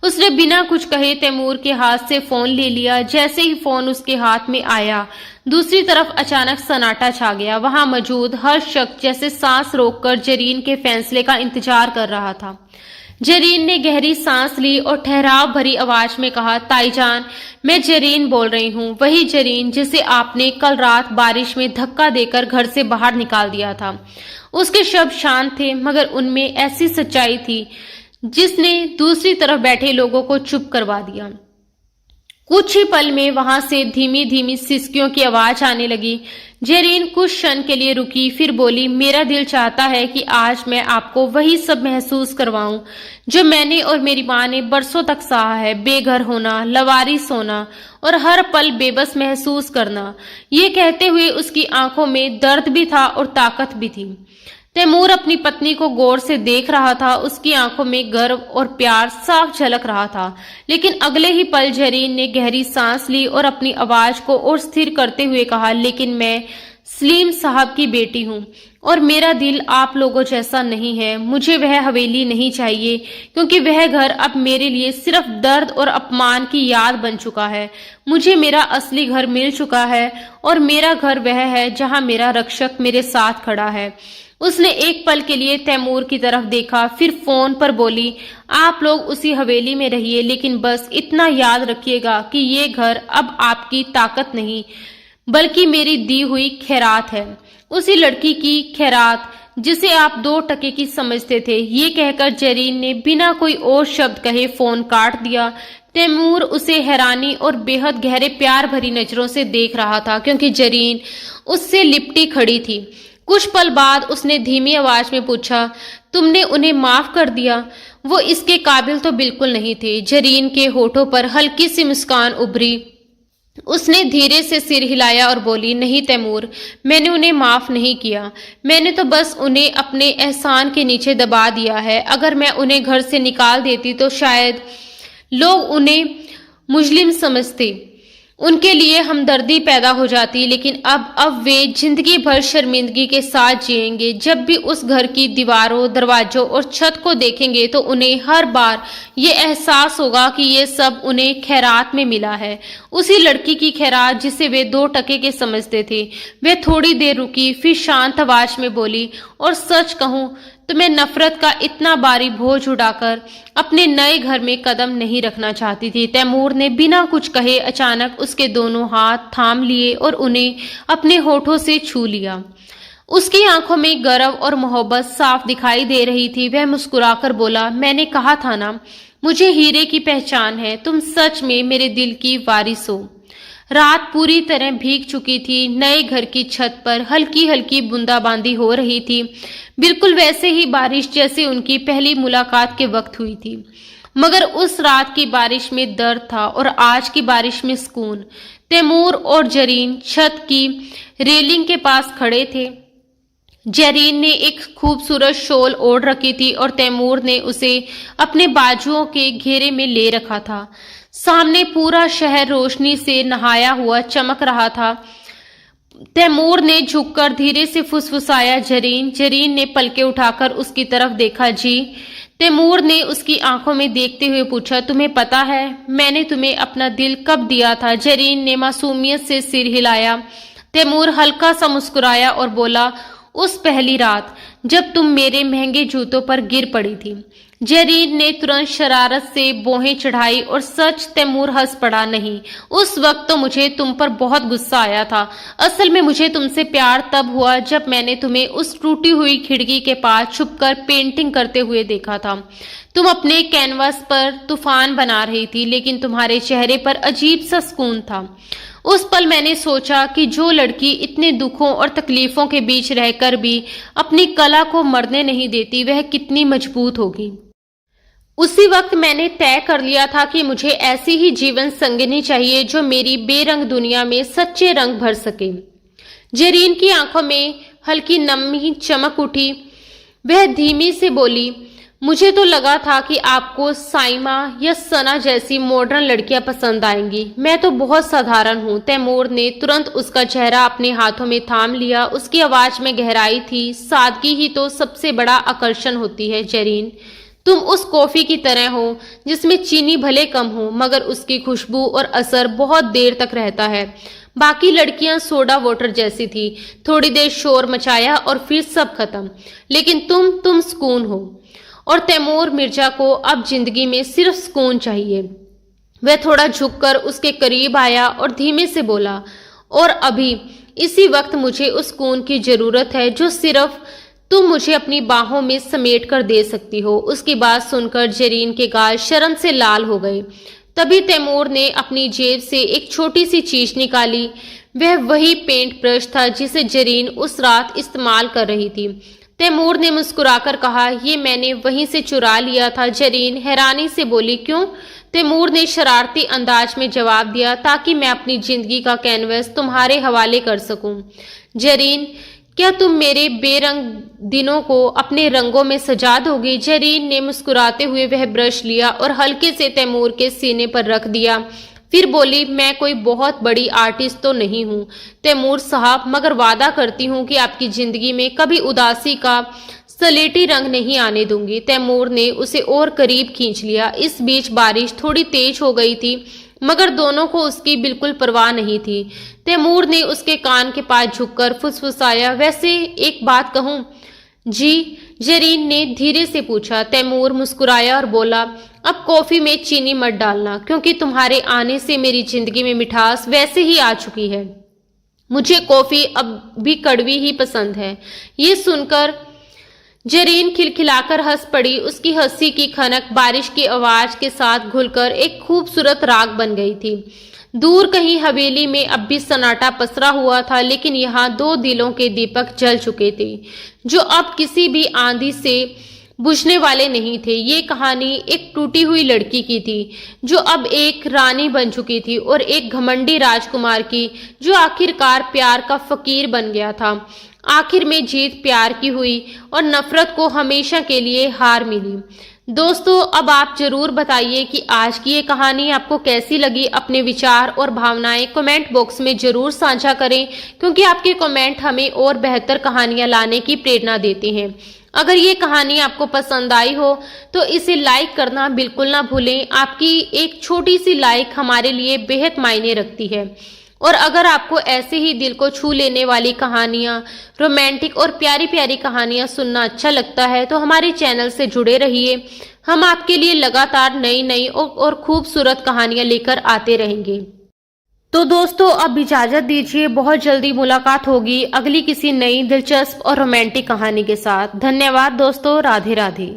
उसने बिना कुछ कहे तैमूर के हाथ से फोन ले लिया। जैसे ही फोन उसके हाथ में आया, दूसरी तरफ अचानक सन्नाटा छा गया। वहां मौजूद हर शख्स जैसे सांस रोककर जरीन के फैसले का इंतजार कर रहा था। जरीन ने गहरी सांस ली और ठहराव भरी आवाज में कहा, ताईजान, मैं जरीन बोल रही हूँ, वही जरीन जिसे आपने कल रात बारिश में धक्का देकर घर से बाहर निकाल दिया था। उसके शब्द शांत थे, मगर उनमें ऐसी सच्चाई थी जिसने दूसरी तरफ बैठे लोगों को चुप करवा दिया। कुछ ही पल में वहां से धीमी धीमी सिसकियों की आवाज आने लगी। जरीन कुछ क्षण के लिए रुकी, फिर बोली, मेरा दिल चाहता है कि आज मैं आपको वही सब महसूस करवाऊं जो मैंने और मेरी मां ने बरसों तक सहा है। बेघर होना, लवारिस होना और हर पल बेबस महसूस करना। ये कहते हुए उसकी आंखों में दर्द भी था और ताकत भी थी। तैमूर अपनी पत्नी को गौर से देख रहा था। उसकी आंखों में गर्व और प्यार साफ झलक रहा था। लेकिन अगले ही पल जरीन ने गहरी सांस ली और अपनी आवाज को और स्थिर करते हुए कहा, लेकिन मैं सलीम साहब की बेटी हूँ और मेरा दिल आप लोगों जैसा नहीं है। मुझे वह हवेली नहीं चाहिए, क्योंकि वह घर अब मेरे लिए सिर्फ दर्द और अपमान की याद बन चुका है। मुझे मेरा असली घर मिल चुका है और मेरा घर वह है जहाँ मेरा रक्षक मेरे साथ खड़ा है। उसने एक पल के लिए तैमूर की तरफ देखा, फिर फोन पर बोली, आप लोग उसी हवेली में रहिए, लेकिन बस इतना याद रखिएगा कि ये घर अब आपकी ताकत नहीं बल्कि मेरी दी हुई खैरात है। उसी लड़की की खैरात जिसे आप 2 टके की समझते थे। ये कहकर जरीन ने बिना कोई और शब्द कहे फोन काट दिया। तैमूर उसे हैरानी और बेहद गहरे प्यार भरी नजरों से देख रहा था, क्योंकि जरीन उससे लिपटी खड़ी थी। कुछ पल बाद उसने धीमी आवाज में पूछा, तुमने उन्हें माफ कर दिया? वो इसके काबिल तो बिल्कुल नहीं थे। जरीन के होठों पर हल्की सी मुस्कान उभरी। उसने धीरे से सिर हिलाया और बोली, नहीं तैमूर, मैंने उन्हें माफ नहीं किया। मैंने तो बस उन्हें अपने एहसान के नीचे दबा दिया है। अगर मैं उन्हें घर से निकाल देती तो शायद लोग उन्हें मुजरिम समझते, उनके लिए हमदर्दी पैदा हो जाती। लेकिन अब वे जिंदगी भर शर्मिंदगी के साथ जिएंगे। जब भी उस घर की दीवारों, दरवाजों और छत को देखेंगे तो उन्हें हर बार ये एहसास होगा कि ये सब उन्हें खैरात में मिला है, उसी लड़की की खैरात जिसे वे 2 टके के समझते थे। वे थोड़ी देर रुकी, फिर शांत आवाज में बोली, और सच कहूं तो मैं नफरत का इतना भारी बोझ उठाकर अपने नए घर में कदम नहीं रखना चाहती थी। तैमूर ने बिना कुछ कहे अचानक उसके दोनों हाथ थाम लिए और उन्हें अपने होठों से छू लिया। उसकी आंखों में गर्व और मोहब्बत साफ दिखाई दे रही थी। वह मुस्कुराकर बोला, मैंने कहा था ना, मुझे हीरे की पहचान है। तुम सच में मेरे दिल की वारिस हो। रात पूरी तरह भीग चुकी थी। नए घर की छत पर हल्की हल्की बूंदाबांदी हो रही थी, बिल्कुल वैसे ही बारिश जैसे उनकी पहली मुलाकात के वक्त हुई थी। मगर उस रात की बारिश में दर्द था और आज की बारिश में सुकून। तैमूर और जरीन छत की रेलिंग के पास खड़े थे। जरीन ने एक खूबसूरत शॉल ओढ़ रखी थी और तैमूर ने उसे अपने बाजुओं के घेरे में ले रखा था। सामने पूरा शहर रोशनी से नहाया हुआ चमक रहा था। तैमूर ने झुककर धीरे से फुसफुसाया, जरीन। जरीन ने पलके उठाकर उसकी तरफ देखा। जी। तैमूर ने उसकी आंखों में देखते हुए पूछा, तुम्हें पता है मैंने तुम्हें अपना दिल कब दिया था? जरीन ने मासूमियत से सिर हिलाया। तैमूर हल्का सा मुस्कुराया और बोला, उस पहली रात जब तुम मेरे महंगे जूतों पर गिर पड़ी थी। जरीन ने तुरंत शरारत से भौहें चढ़ाई और सच, तैमूर हंस पड़ा। नहीं, उस वक्त तो मुझे तुम पर बहुत गुस्सा आया था। असल में मुझे तुमसे प्यार तब हुआ जब मैंने तुम्हें उस टूटी हुई खिड़की के पास छुपकर पेंटिंग करते हुए देखा था। तुम अपने कैनवास पर तूफान बना रही थी, लेकिन तुम्हारे चेहरे पर अजीब सा सुकून था। उस पल मैंने सोचा कि जो लड़की इतने दुखों और तकलीफों के बीच रहकर भी अपनी कला को मरने नहीं देती, वह कितनी मजबूत होगी। उसी वक्त मैंने तय कर लिया था कि मुझे ऐसी ही जीवन संगिनी चाहिए जो मेरी बेरंग दुनिया में सच्चे रंग भर सके। जरीन की आंखों में हल्की नमी चमक उठी। वह धीमी से बोली, मुझे तो लगा था कि आपको साइमा या सना जैसी मॉडर्न लड़कियां पसंद आएंगी। मैं तो बहुत साधारण हूँ। तैमूर ने तुरंत उसका चेहरा अपने हाथों में थाम लिया। उसकी आवाज में गहराई थी। सादगी ही तो सबसे बड़ा आकर्षण होती है जरीन। तुम उस कॉफी की तरह हो जिसमें चीनी भले कम हो, मगर उसकी खुशबू और असर बहुत देर तक रहता है। बाकी लड़कियां सोडा वाटर जैसी थी, थोड़ी देर शोर मचाया और फिर सब खत्म। लेकिन तुम सुकून हो। और तैमूर मिर्जा को अब जिंदगी में सिर्फ सुकून चाहिए। वह थोड़ा झुककर उसके करीब आया और धीमे से बोला, और अभी इसी वक्त मुझे उस सुकून की जरूरत है जो सिर्फ तुम मुझे अपनी बाहों में समेट कर दे सकती हो। उसकी बात सुनकर जरीन के गाल शर्म से लाल हो गए। तभी तैमूर ने अपनी जेब से एक छोटी सी चीज निकाली। वह वही पेंट ब्रश था जिसे जरीन उस रात इस्तेमाल कर रही थी। तैमूर ने मुस्कुराकर कहा, ये मैंने वहीं से चुरा लिया था। जरीन हैरानी से बोली, क्यों? तैमूर ने शरारती अंदाज में जवाब दिया, ताकि मैं अपनी जिंदगी का कैनवस तुम्हारे हवाले कर सकूं। जरीन, क्या तुम मेरे बेरंग दिनों को अपने रंगों में सजा दोगी? जरीन ने मुस्कुराते हुए वह ब्रश लिया और हल्के से तैमूर के सीने पर रख दिया। फिर बोली, मैं कोई बहुत बड़ी आर्टिस्ट तो नहीं हूँ तैमूर साहब, मगर वादा करती हूँ कि आपकी जिंदगी में कभी उदासी का सलेटी रंग नहीं आने दूंगी। तैमूर ने उसे और करीब खींच लिया। इस बीच बारिश थोड़ी तेज हो गई थी, मगर दोनों को उसकी बिल्कुल परवाह नहीं थी। तैमूर ने उसके कान के पास झुककर फुसफुसाया, वैसे एक बात कहूं? जी, जरीन ने धीरे से पूछा। तैमूर मुस्कुराया और बोला, अब कॉफी में चीनी मत डालना, क्योंकि तुम्हारे आने से मेरी जिंदगी में मिठास वैसे ही आ चुकी है। मुझे कॉफी अब भी कड़वी ही पसंद है। ये सुनकर जरीन खिलखिलाकर हंस पड़ी। उसकी हंसी की खनक बारिश की आवाज के साथ घुलकर एक खूबसूरत राग बन गई थी। दूर कहीं हवेली में अब भी सन्नाटा पसरा हुआ था, लेकिन यहाँ दो दिलों के दीपक जल चुके थे, जो अब किसी भी आंधी से बुझने वाले नहीं थे। ये कहानी एक टूटी हुई लड़की की थी, जो अब एक रानी बन चुकी थी, और एक घमंडी राजकुमार की, जो आखिरकार प्यार का फकीर बन गया था। आखिर में जीत प्यार की हुई और नफरत को हमेशा के लिए हार मिली। दोस्तों, अब आप जरूर बताइए कि आज की ये कहानी आपको कैसी लगी। अपने विचार और भावनाएं कमेंट बॉक्स में जरूर साझा करें, क्योंकि आपके कमेंट हमें और बेहतर कहानियां लाने की प्रेरणा देते हैं। अगर ये कहानी आपको पसंद आई हो तो इसे लाइक करना बिल्कुल ना भूलें। आपकी एक छोटी सी लाइक हमारे लिए बेहद मायने रखती है। और अगर आपको ऐसे ही दिल को छू लेने वाली कहानियां, रोमांटिक और प्यारी प्यारी कहानियां सुनना अच्छा लगता है, तो हमारे चैनल से जुड़े रहिए। हम आपके लिए लगातार नई नई और खूबसूरत कहानियां लेकर आते रहेंगे। तो दोस्तों, अब इजाजत दीजिए। बहुत जल्दी मुलाकात होगी अगली किसी नई दिलचस्प और रोमांटिक कहानी के साथ। धन्यवाद दोस्तों। राधे राधे।